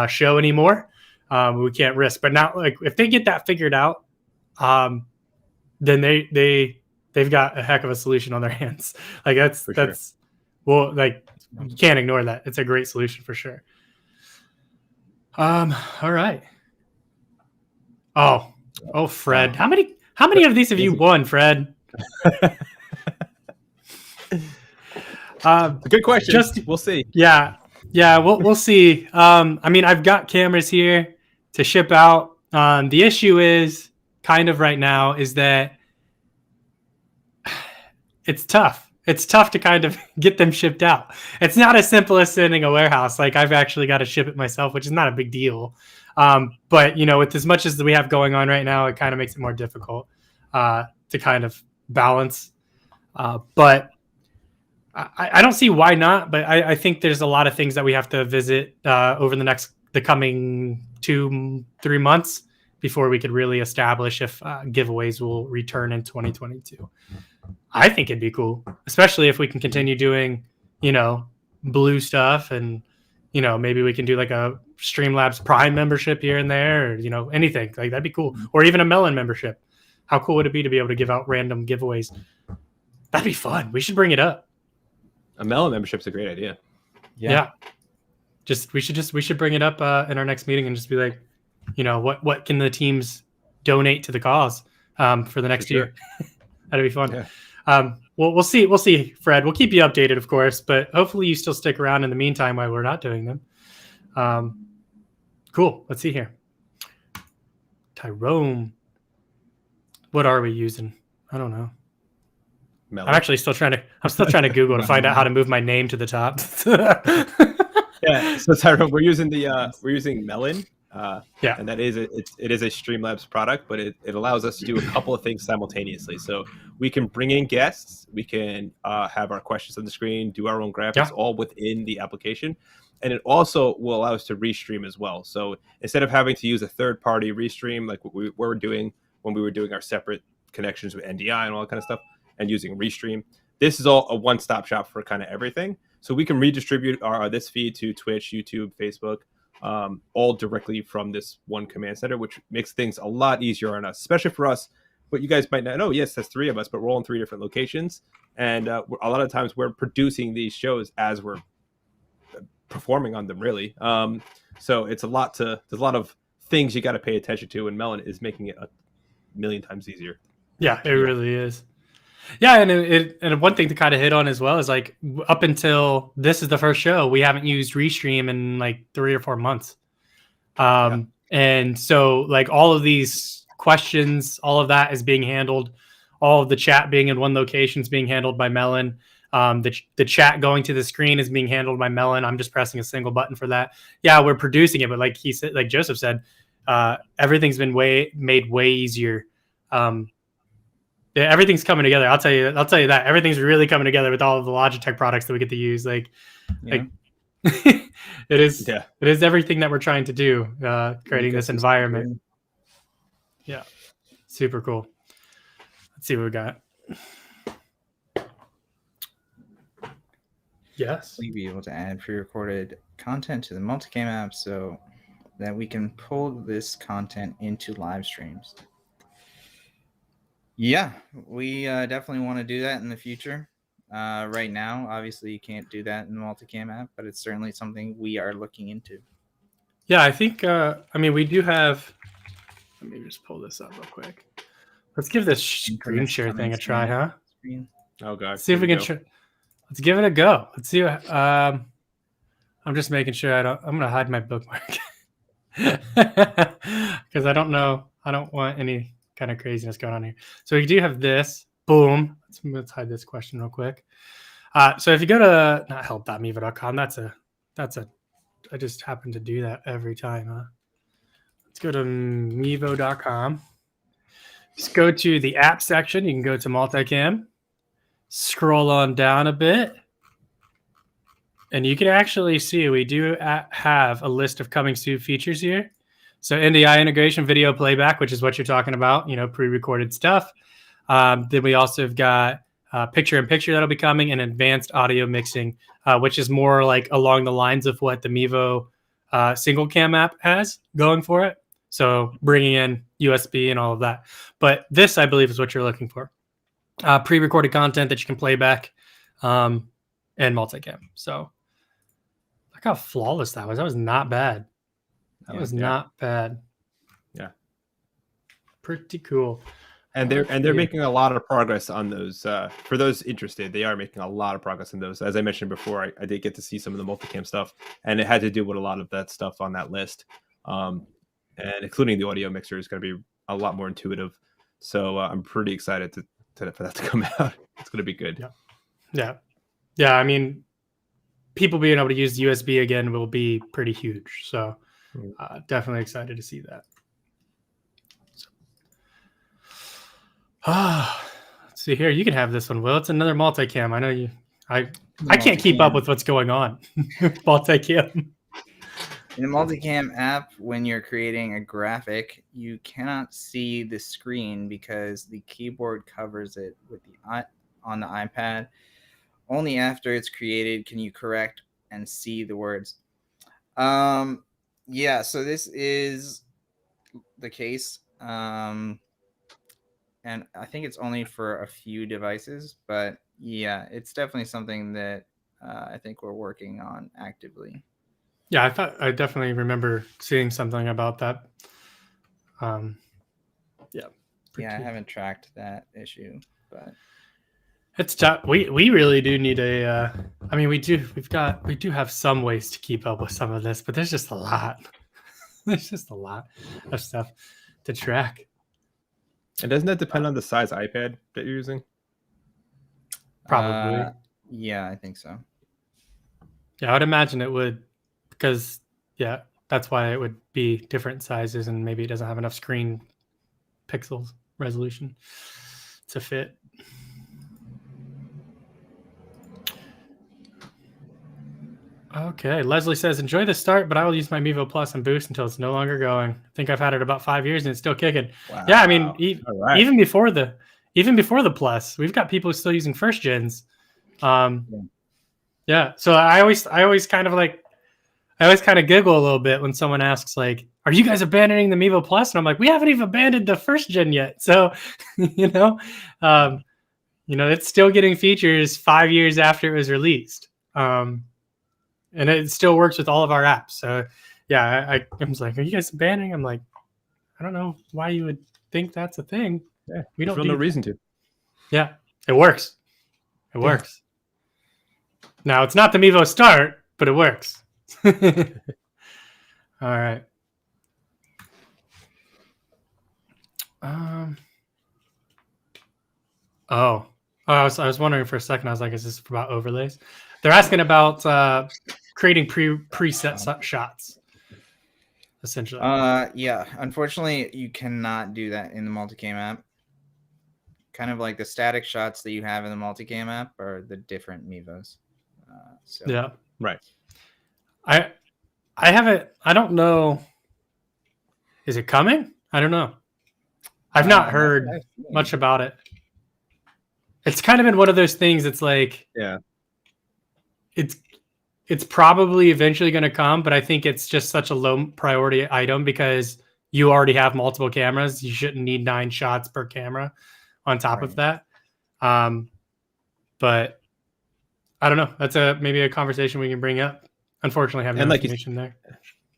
show anymore. We can't risk. But now, if they get that figured out, then they've got a heck of a solution on their hands. Well, you can't ignore that. It's a great solution for sure. All right. Oh, Fred. How many of these have you won, Fred? Good question. We'll see. Yeah, we'll see. I mean, I've got cameras here to ship out. The issue is kind of right now is that it's tough. It's tough to kind of get them shipped out. It's not as simple as sending a warehouse. I've actually got to ship it myself, which is not a big deal. But with as much as we have going on right now, it kind of makes it more difficult to kind of balance. But I don't see why not. But I think there's a lot of things that we have to visit over the coming 2-3 months before we could really establish if giveaways will return in 2022. I think it'd be cool, especially if we can continue doing, blue stuff and, maybe we can do a Streamlabs Prime membership here and there, or, anything that'd be cool. Or even a Melon membership. How cool would it be to be able to give out random giveaways? That'd be fun. We should bring it up. A Melon membership's a great idea. Yeah. We should bring it up in our next meeting and just be like, what can the teams donate to the cause for the next year? That'd be fun. Yeah. We'll see, Fred. We'll keep you updated, of course, but hopefully you still stick around in the meantime while we're not doing them. Cool. Let's see here. Tyrone. What are we using? I don't know. Melon. I'm still trying to Google to find out how to move my name to the top. Yeah. So Tyrone, we're using Melon. And that is it is a Streamlabs product, but it allows us to do a couple of things simultaneously. So we can bring in guests, we can have our questions on the screen, do our own graphics, all within the application, and it also will allow us to restream as well. So instead of having to use a third-party restream like what we were doing when we were doing our separate connections with NDI and all that kind of stuff, and using Restream, this is all a one-stop shop for kind of everything. So we can redistribute this feed to Twitch, YouTube, Facebook. All directly from this one command center, which makes things a lot easier on us, especially for us. But you guys might not know, yes, that's 3 of us, but we're all in 3 different locations. And a lot of times we're producing these shows as we're performing on them, really. So it's there's a lot of things you got to pay attention to, and Melon is making it a million times easier. Yeah, it really is. Yeah, and one thing to kind of hit on as well is like up until this is the first show, we haven't used Restream in like 3 or 4 months. And so like all of these questions, all of that is being handled. All of the chat being in one location is being handled by Melon. The chat going to the screen is being handled by Melon. I'm just pressing a single button for that. Yeah, we're producing it, but like he said, like Joseph said, everything's been made way easier. Yeah, everything's coming together. I'll tell you that everything's really coming together with all of the Logitech products that we get to use. Like it is everything that we're trying to do, creating this environment. Yeah, super cool. Let's see what we got. Yes, we'll be able to add pre-recorded content to the Multicam app so that we can pull this content into live streams. Yeah, we definitely want to do that in the future. Right now, obviously, you can't do that in the Multicam app, but it's certainly something we are looking into. Yeah, I think, I mean, we do have, let me just pull this up real quick. Let's give this screen share thing a try, huh? Oh, God. Let's see if we can, let's give it a go. Let's see. I'm just making sure I'm going to hide my bookmark. Because I don't want any kind of craziness going on here. So we do have this. Boom. Let's hide this question real quick. So if you go to not help.mevo.com, I just happen to do that every time. Let's go to mevo.com. Just go to the app section. You can go to Multicam. Scroll on down a bit. And you can actually see we do have a list of coming soon features here. So NDI integration, video playback, which is what you're talking about, pre-recorded stuff. Then we also have got picture-in-picture that'll be coming, and advanced audio mixing, which is more like along the lines of what the Mevo single cam app has going for it. So bringing in USB and all of that. But this, I believe, is what you're looking for. Pre-recorded content that you can play back and multicam. So look how flawless that was. That was not bad. That was not bad. Yeah. Pretty cool. And they're making a lot of progress on those. For those interested, they are making a lot of progress on those. As I mentioned before, I did get to see some of the multicam stuff, and it had to do with a lot of that stuff on that list. And including the audio mixer is going to be a lot more intuitive. So I'm pretty excited for that to come out. It's going to be good. Yeah. I mean, people being able to use USB again will be pretty huge. So definitely excited to see that. Let's see here. You can have this one, Will. It's another multicam. I know you. I can't keep up with what's going on. Multicam. In the Multicam app, when you're creating a graphic, you cannot see the screen because the keyboard covers it with on the iPad. Only after it's created can you correct and see the words. Yeah, so this is the case. And I think it's only for a few devices, but yeah, it's definitely something that I think we're working on actively. Yeah, I definitely remember seeing something about that. Yeah, I haven't tracked that issue, but it's tough. We really do need a. I mean, we do have some ways to keep up with some of this, but there's just a lot. There's just a lot of stuff to track. And doesn't that depend on the size iPad that you're using? Probably. Yeah, I think so. Yeah, I would imagine it would, because that's why it would be different sizes, and maybe it doesn't have enough screen pixels resolution to fit. Okay, Leslie says, enjoy the start, but I will use my Mevo Plus and Boost until it's no longer going. I think I've had it about 5 years and it's still kicking. Wow. Yeah, I mean, even before the Plus, we've got people still using first gens. Yeah, so I always kind of giggle a little bit when someone asks, like, are you guys abandoning the Mevo Plus? And I'm like, we haven't even abandoned the first gen yet. So, it's still getting features 5 years after it was released. And it still works with all of our apps. So yeah, I was like, are you guys banning? I'm like, I don't know why you would think that's a thing. Yeah, We there's don't no do reason to. Yeah, it works. It works. Now it's not the Mevo Start, but it works. All right. I was wondering for a second. I was like, is this about overlays? They're asking about creating preset shots, essentially. Yeah. Unfortunately, you cannot do that in the Multicam app. Kind of like the static shots that you have in the Multicam app are the different Mevos. Yeah. Right. I haven't. I don't know. Is it coming? I don't know. I've not heard much about it. It's kind of been one of those things. It's like, yeah, it's probably eventually going to come, but I think it's just such a low priority item because you already have multiple cameras. You shouldn't need 9 shots per camera on top of that. But I don't know. That's maybe a conversation we can bring up. Unfortunately, I have no information there.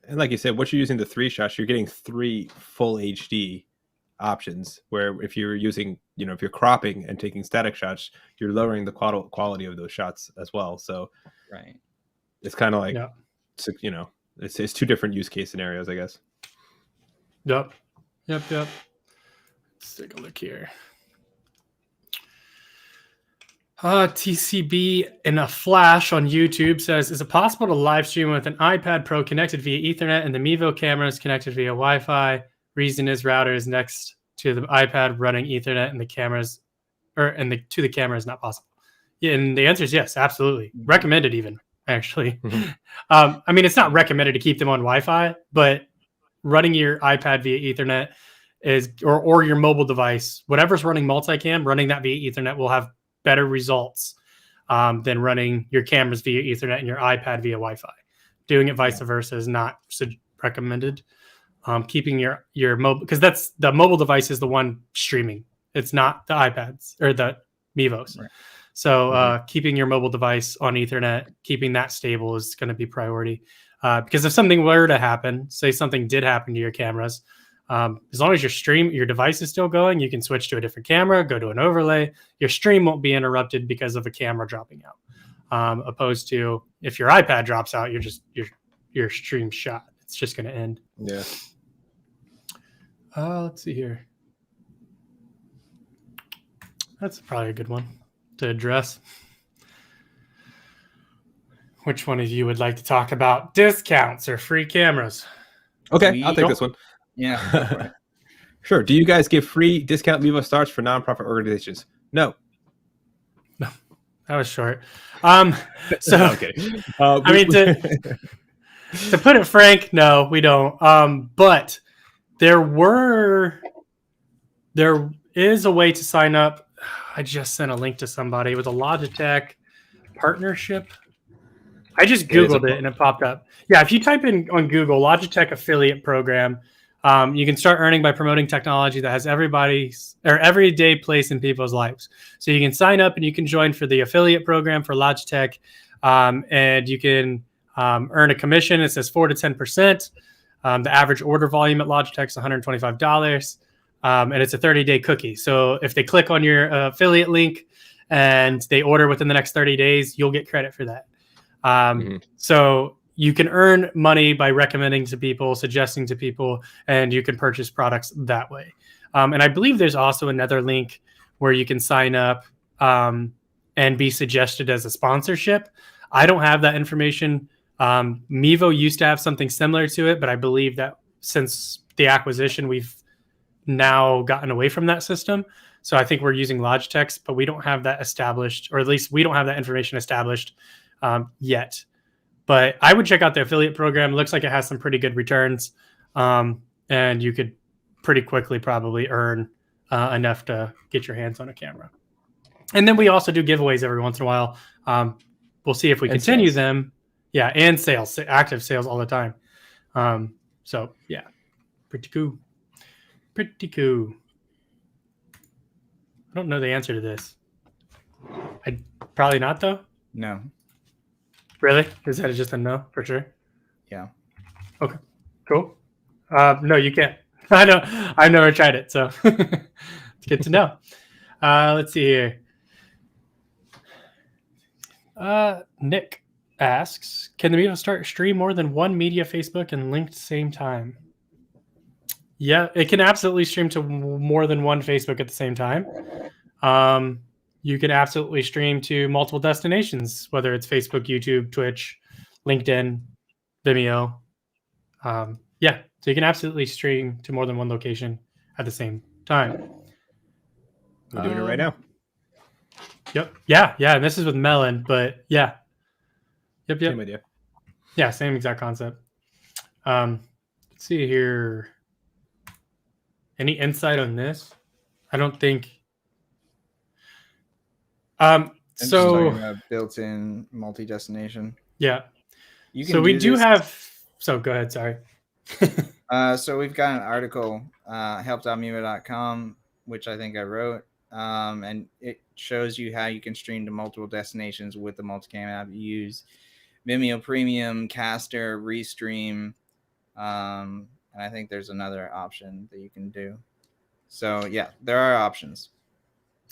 And like you said, what you're using the 3 shots, you're getting 3 full HD options. Where if you're using, if you're cropping and taking static shots, you're lowering the quality of those shots as well. So, it's kind of like, it's 2 different use case scenarios, I guess. Yep. Let's take a look here. TCB in a flash on YouTube says, is it possible to live stream with an iPad Pro connected via Ethernet and the Mevo camera is connected via Wi-Fi? Reason is router is next to the iPad running Ethernet and the cameras, to the camera is not possible. Yeah, and the answer is yes, absolutely. Recommended even, actually. I mean, it's not recommended to keep them on Wi-Fi, but running your iPad via Ethernet is, or your mobile device, whatever's running multicam, running that via Ethernet will have better results than running your cameras via Ethernet and your iPad via Wi-Fi. Doing it vice versa is not recommended. Keeping your mobile, because that's the mobile device is the one streaming. It's not the iPads or the Mevos. Right. So keeping your mobile device on Ethernet, keeping that stable is going to be priority. Because if something were to happen, say something did happen to your cameras, as long as your device is still going, you can switch to a different camera, go to an overlay. Your stream won't be interrupted because of a camera dropping out. Opposed to if your iPad drops out, your stream shot. It's just going to end. Yeah. Let's see here. That's probably a good one to address. Which one of you would like to talk about discounts or free cameras? Okay, I'll take this one. Yeah. Sure. Do you guys give free discount Mevo starts for nonprofit organizations? No. No, that was short. So okay. I mean, to put it frank, no, we don't. But there is a way to sign up. I just sent a link to somebody with a Logitech partnership. I just Googled it and it popped up. Yeah, if you type in on Google Logitech affiliate program, you can start earning by promoting technology that has everyday place in people's lives. So you can sign up and you can join for the affiliate program for Logitech, and you can earn a commission. It says 4 to 10%. The average order volume at Logitech is $125, and it's a 30-day cookie. So if they click on your affiliate link and they order within the next 30 days, you'll get credit for that. So you can earn money by recommending to people, suggesting to people, and you can purchase products that way. And I believe there's also another link where you can sign up and be suggested as a sponsorship. I don't have that information. Mevo used to have something similar to it, but I believe that since the acquisition, we've now gotten away from that system. So I think we're using Logitech's, but we don't have that established, or at least we don't have that information established yet. But I would check out the affiliate program. It looks like it has some pretty good returns. And you could pretty quickly probably earn enough to get your hands on a camera. And then we also do giveaways every once in a while. We'll see if we continue them. Yeah, and sales, active sales all the time. So, yeah, pretty cool. Pretty cool. I don't know the answer to this. Probably not, though? No. Really? Is that just a no for sure? Yeah. Okay, cool. No, you can't. I know. I've never tried it, so it's good to know. Let's see here. Nick asks, can the Mevo start stream more than one media, Facebook, and linked same time? Yeah, it can absolutely stream to more than one Facebook at the same time. You can absolutely stream to multiple destinations, whether it's Facebook, YouTube, Twitch, LinkedIn, Vimeo. Yeah, so you can absolutely stream to more than one location at the same time. We're doing it right now. Yep. Yeah. And this is with Melon, but yeah. Yep. Same idea. Yeah, same exact concept. Let's see here. Any insight on this? I don't think. So built-in multi-destination. Yeah. You can so we do have. So go ahead. Sorry. So we've got an article, help.mevo.com, which I think I wrote, and it shows you how you can stream to multiple destinations with the Multicam app. You use Vimeo Premium, Caster, Restream, and I think there's another option that you can do. So yeah, there are options.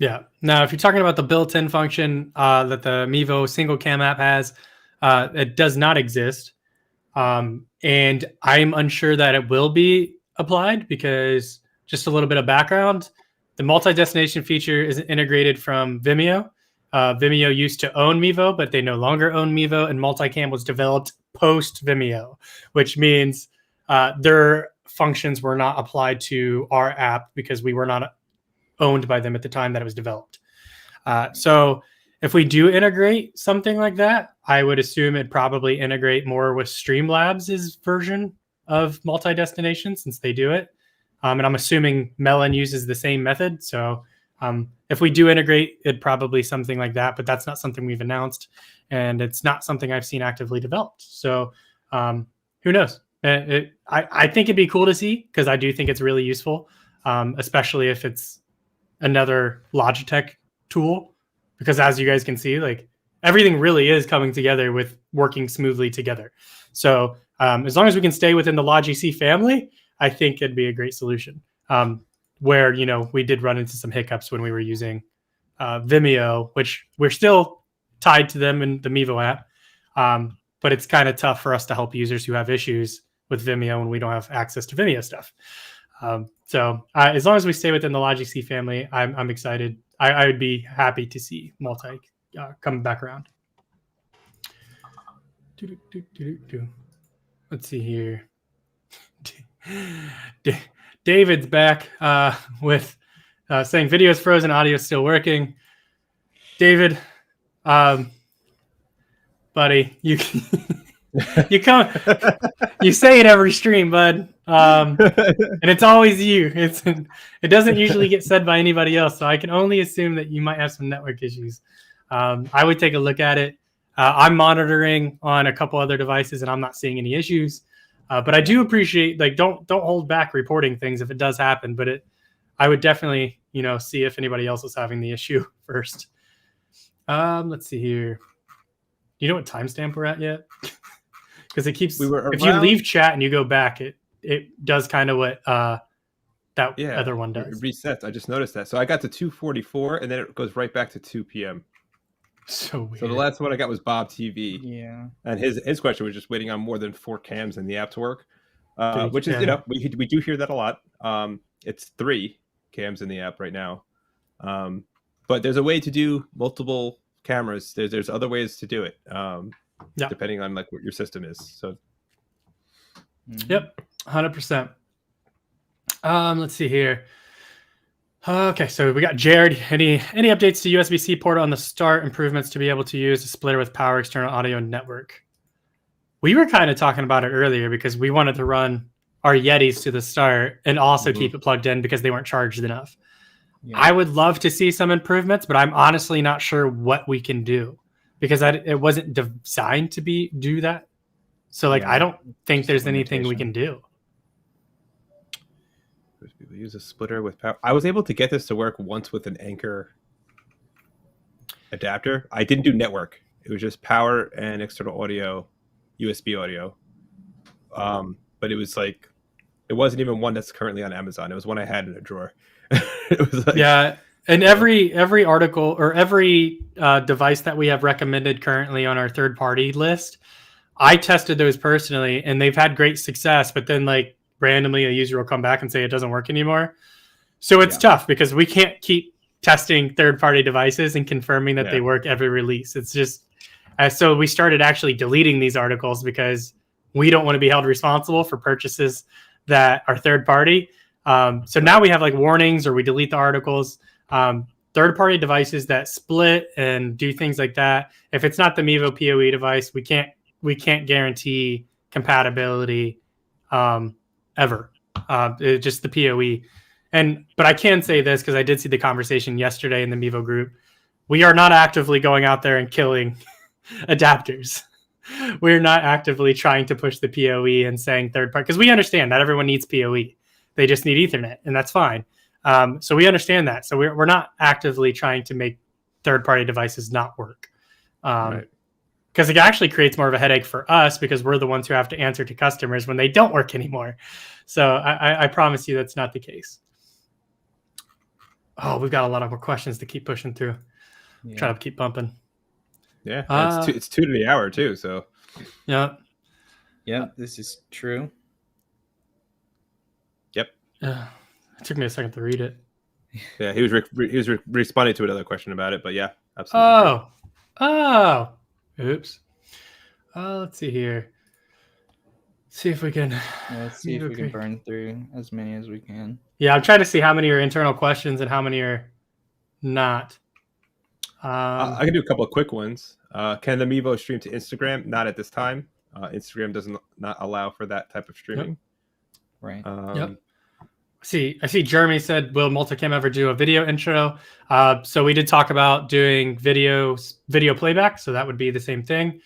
Yeah. Now, if you're talking about the built-in function that the Mevo single cam app has, it does not exist. And I'm unsure that it will be applied because just a little bit of background, the multi-destination feature is integrated from Vimeo. Vimeo used to own Mevo, but they no longer own Mevo, and Multicam was developed post Vimeo, which means their functions were not applied to our app because we were not owned by them at the time that it was developed. So if we do integrate something like that, I would assume it'd probably integrate more with Streamlabs' version of multi-destination since they do it. And I'm assuming Melon uses the same method. So if we do integrate, it'd probably something like that, but that's not something we've announced. And it's not something I've seen actively developed. So who knows? I think it'd be cool to see because I do think it's really useful, especially if it's another Logitech tool. Because as you guys can see, like everything really is coming together with working smoothly together. So as long as we can stay within the Logi-C family, I think it'd be a great solution. Where, you know, we did run into some hiccups when we were using Vimeo, which we're still tied to them in the Mevo app. But it's kind of tough for us to help users who have issues with Vimeo when we don't have access to Vimeo stuff. So as long as we stay within the Logi-C family, I'm excited. I would be happy to see multi come back around. Let's see here. David's back with saying video is frozen, audio is still working. David, buddy, you come, you say it every stream, bud, and it's always you. It doesn't usually get said by anybody else, so I can only assume that you might have some network issues. I would take a look at it. I'm monitoring on a couple other devices, and I'm not seeing any issues. But I do appreciate, like, don't hold back reporting things if it does happen. But I would definitely, you know, see if anybody else is having the issue first. Let's see here. Do you know what timestamp we're at yet? Because it keeps. If you leave chat and you go back, it does kind of what that other one does. It resets. I just noticed that. So I got to 2:44, and then it goes right back to 2 p.m. So weird. So the last one I got was Bob TV. Yeah. And his question was just waiting on more than 4 cams in the app to work, which is, you know, we do hear that a lot. It's 3 cams in the app right now. But there's a way to do multiple cameras. There's other ways to do it, depending on like what your system is. So. Yep, 100%. Let's see here. Okay, so we got Jared. Any updates to USB-C port on the start? Improvements to be able to use a splitter with power, external audio, network. We were kind of talking about it earlier because we wanted to run our Yetis to the start and also keep it plugged in because they weren't charged enough. Yeah. I would love to see some improvements, but I'm honestly not sure what we can do because it wasn't designed to do that. So like, I don't think there's anything we can do. People use a splitter with power. I was able to get this to work once with an Anchor adapter. I didn't do network. It was just power and external audio, USB audio. but it was like it wasn't even one that's currently on Amazon. It was one I had in a drawer. It was like, yeah, and every article or every device that we have recommended currently on our third party list, I tested those personally, and they've had great success. But then, like randomly, a user will come back and say it doesn't work anymore. So it's tough because we can't keep testing third party devices and confirming that they work every release. It's just so we started actually deleting these articles because we don't want to be held responsible for purchases that are third party. So now we have like warnings, or we delete the articles. Third party devices that split and do things like that. If it's not the Mevo PoE device, we can't guarantee compatibility ever. It's just the PoE. But I can say this because I did see the conversation yesterday in the Mevo group. We are not actively going out there and killing adapters. We're not actively trying to push the PoE and saying third party, because we understand that everyone needs PoE. They just need Ethernet, and that's fine. So we understand that. So we're not actively trying to make third party devices not work. Because it actually creates more of a headache for us because we're the ones who have to answer to customers when they don't work anymore. So I promise you that's not the case. Oh, we've got a lot of more questions to keep pushing through. Try to keep bumping. Yeah, it's 2 to the hour too. So yeah, this is true. Yep. It took me a second to read it. Yeah, he was responding to another question about it, but yeah, absolutely. Oh, oops. Let's see here. See if we can. Let's see if we can burn through as many as we can. Yeah, I'm trying to see how many are internal questions and how many are not. I can do a couple of quick ones. Can the Mevo stream to Instagram? Not at this time. Instagram doesn't not allow for that type of streaming. Right. Yep. I see Jeremy said, will Multicam ever do a video intro? So we did talk about doing video playback. So that would be the same thing.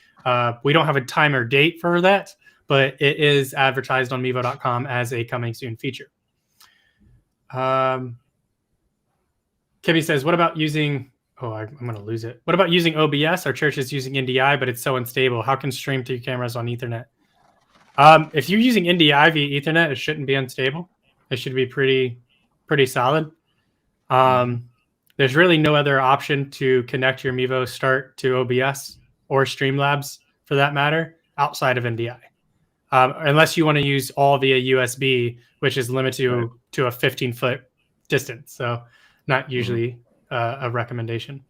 We don't have a time or date for that, but it is advertised on Mevo.com as a coming soon feature. Kibby says, what about using... Oh, I'm going to lose it. What about using OBS? Our church is using NDI, but it's so unstable. How can stream through cameras on Ethernet? If you're using NDI via Ethernet, it shouldn't be unstable. It should be pretty solid. There's really no other option to connect your Mevo Start to OBS or Streamlabs, for that matter, outside of NDI. Unless you want to use all via USB, which is limited to a 15-foot distance. So not usually... a recommendation.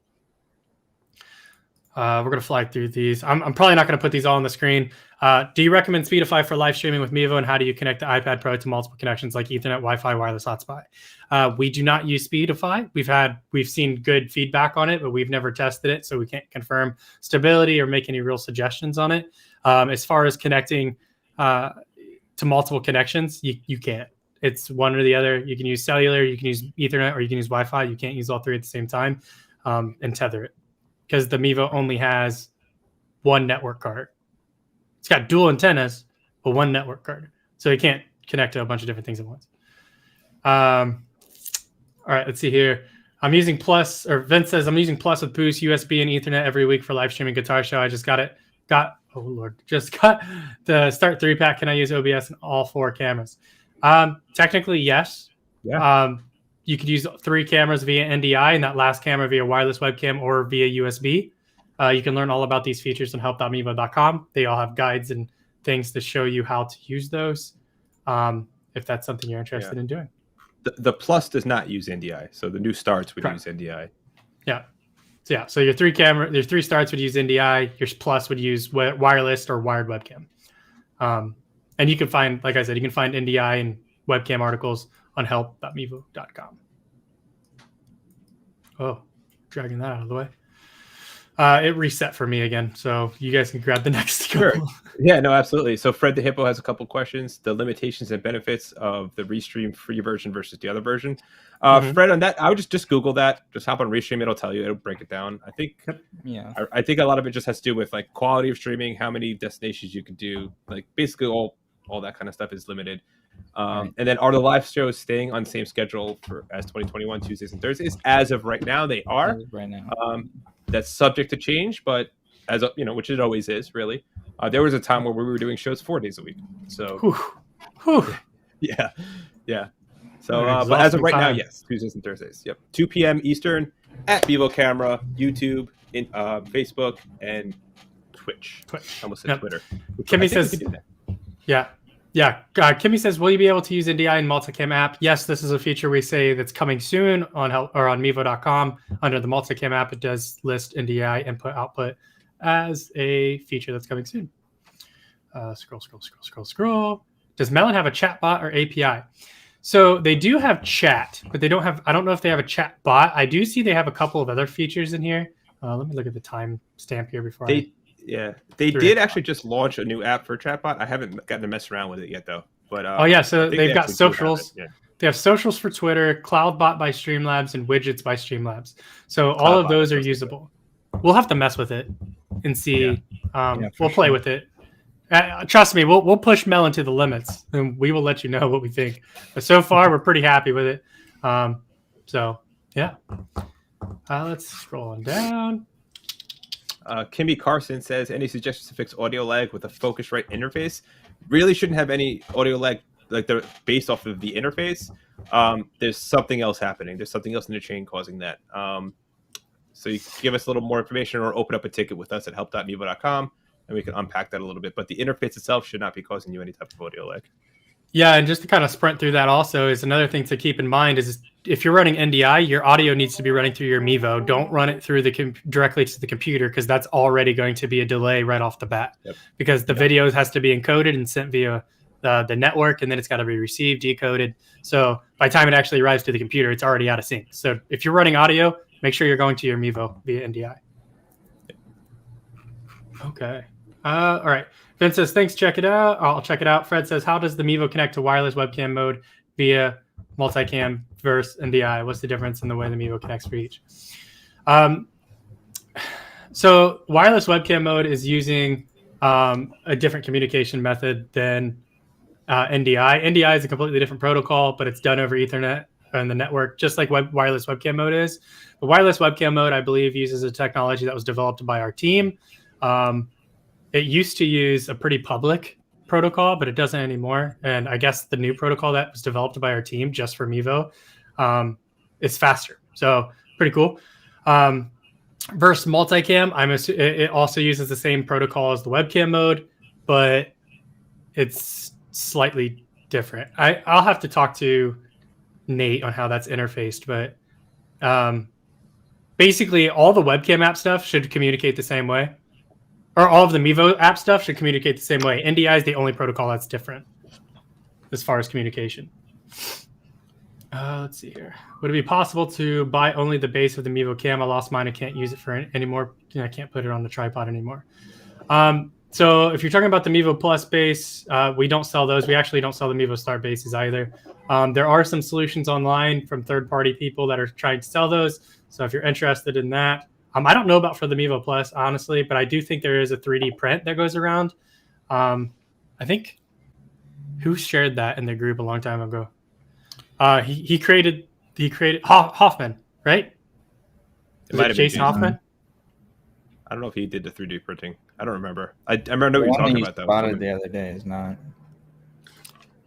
We're going to fly through these. I'm probably not going to put these all on the screen. Do you recommend Speedify for live streaming with Mevo, and how do you connect the iPad Pro to multiple connections like Ethernet, Wi-Fi, wireless hotspot? We do not use Speedify. We've seen good feedback on it, but we've never tested it, so we can't confirm stability or make any real suggestions on it. As far as connecting to multiple connections, you can't. It's one or the other. You can use cellular, you can use Ethernet, or you can use Wi-Fi. You can't use all three at the same time and tether it, because the Mevo only has one network card. It's got dual antennas, but one network card. So you can't connect to a bunch of different things at once. All right, let's see here. I'm using Plus, or Vince says, I'm using Plus with Boost, USB, and Ethernet every week for live streaming Guitar Show. I just got the Start 3-pack. Can I use OBS in all 4 cameras? Technically, yes. Yeah. You could use 3 cameras via NDI, and that last camera via wireless webcam or via USB. You can learn all about these features on help.mevo.com. They all have guides and things to show you how to use those, if that's something you're interested in doing. The Plus does not use NDI, so the new Starts would use NDI. Yeah. So your 3 Starts would use NDI. Your Plus would use wireless or wired webcam. And you can find, like I said, NDI and webcam articles on help.mevo.com. Oh, dragging that out of the way. It reset for me again, so you guys can grab the next couple. Sure. Yeah, no, absolutely. So Fred the Hippo has a couple questions. The limitations and benefits of the Restream free version versus the other version. Fred, on that, I would just Google that. Just hop on Restream. It'll tell you. It'll break it down. I think I think a lot of it just has to do with like quality of streaming, how many destinations you can do. Like basically all that kind of stuff is limited. And then are the live shows staying on the same schedule as 2021 Tuesdays and Thursdays? As of right now, they are. Right now. That's subject to change, but as which it always is, really. There was a time where we were doing shows 4 days a week. So Whew. Whew. yeah. So, An but as of exhausting right now, time. yes, Tuesdays and Thursdays. Yep, 2 p.m. Eastern at Mevo Camera, YouTube, in Facebook, and Twitch. I almost said Yep. Twitter. Kimmy I think we says, could do that. yeah. Kimmy says, will you be able to use NDI in Multicam app? Yes, this is a feature we say that's coming soon on Mevo.com. Under the Multicam app, it does list NDI input output as a feature that's coming soon. Scroll. Does Melon have a chat bot or API? So they do have chat, but they don't have, I don't know if they have a chat bot. I do see they have a couple of other features in here. Let me look at the time stamp here before They Three did o'clock. actually just launch a new app for chatbot. I haven't gotten to mess around with it yet though. But Oh yeah, so I think they've got actually do have socials. it, yeah. They have socials for Twitter, CloudBot by Streamlabs, and Widgets by Streamlabs. So all of CloudBot, those are that's usable. We'll have to mess with it and see. for We'll play sure. with it. Trust me, we'll push Melon to the limits, and we will let you know what we think. But so far, we're pretty happy with it. So yeah, let's scroll on down. Kimmy Carson says, any suggestions to fix audio lag with a Focusrite interface? Really shouldn't have any audio lag like they're based off of the interface. There's something else happening. There's something else in the chain causing that. So you can give us a little more information or open up a ticket with us at help.mevo.com and we can unpack that a little bit. But the interface itself should not be causing you any type of audio lag. Yeah, and just to kind of sprint through that also is another thing to keep in mind is if you're running NDI, your audio needs to be running through your Mevo. Don't run it through directly to the computer because that's already going to be a delay right off the bat. Yep. Because the video has to be encoded and sent via the network, and then it's got to be received, decoded. So by the time it actually arrives to the computer, it's already out of sync. So if you're running audio, make sure you're going to your Mevo via NDI. Okay. All right. Vince says, thanks, check it out. I'll check it out. Fred says, how does the Mevo connect to wireless webcam mode via multicam versus NDI? What's the difference in the way the Mevo connects for each? So wireless webcam mode is using a different communication method than NDI. NDI is a completely different protocol, but it's done over Ethernet and the network, just like wireless webcam mode is. But wireless webcam mode, I believe, uses a technology that was developed by our team. It used to use a pretty public protocol, but it doesn't anymore. And I guess the new protocol that was developed by our team just for Mevo is faster. So pretty cool. Versus multicam, it also uses the same protocol as the webcam mode, but it's slightly different. I'll have to talk to Nate on how that's interfaced, but basically all the webcam app stuff should communicate the same way. Or all of the Mevo app stuff should communicate the same way. NDI is the only protocol that's different as far as communication. Let's see here. Would it be possible to buy only the base of the Mevo Cam? I lost mine. I can't use it for anymore. I can't put it on the tripod anymore. So if you're talking about the Mevo Plus base, we don't sell those. We actually don't sell the Mevo Start bases either. There are some solutions online from third-party people that are trying to sell those. So if you're interested in that, I don't know about for the Mevo Plus, honestly, but I do think there is a 3D print that goes around. I think who shared that in the group a long time ago? He created Hoffman, right? It might have been Jason Hoffman. I don't know if he did the 3D printing. I don't remember. I remember what you're talking about though. Spotted the other day is not.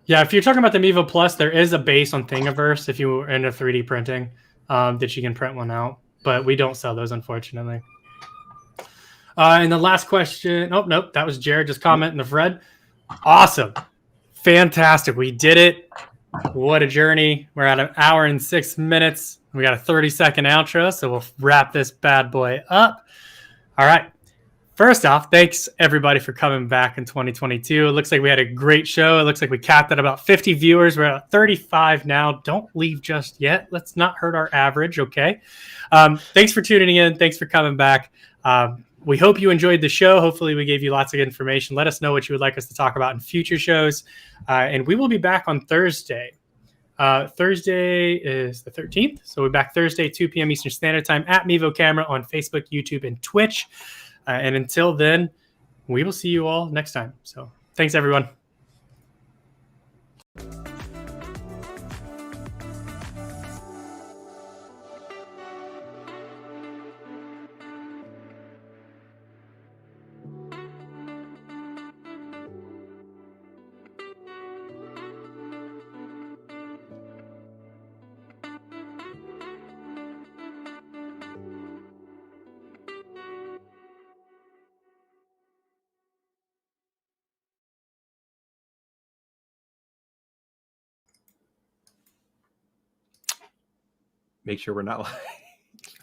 Yeah, if you're talking about the Mevo Plus, there is a base on Thingiverse if you were into 3D printing that you can print one out. But we don't sell those, unfortunately. And the last question. Oh, nope. That was Jared just commenting the Fred. Awesome. Fantastic. We did it. What a journey. We're at 1 hour and 6 minutes. We got a 30-second outro, so we'll wrap this bad boy up. All right. First off, thanks, everybody, for coming back in 2022. It looks like we had a great show. It looks like we capped at about 50 viewers. We're at 35 now. Don't leave just yet. Let's not hurt our average, okay? Thanks for tuning in. Thanks for coming back. We hope you enjoyed the show. Hopefully, we gave you lots of information. Let us know what you would like us to talk about in future shows. And we will be back on Thursday. Thursday is the 13th. So we're back Thursday, 2 p.m. Eastern Standard Time at Mevo Camera on Facebook, YouTube, and Twitch. And until then, we will see you all next time. So thanks, everyone. make sure we're not live.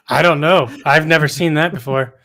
I don't know. I've never seen that before.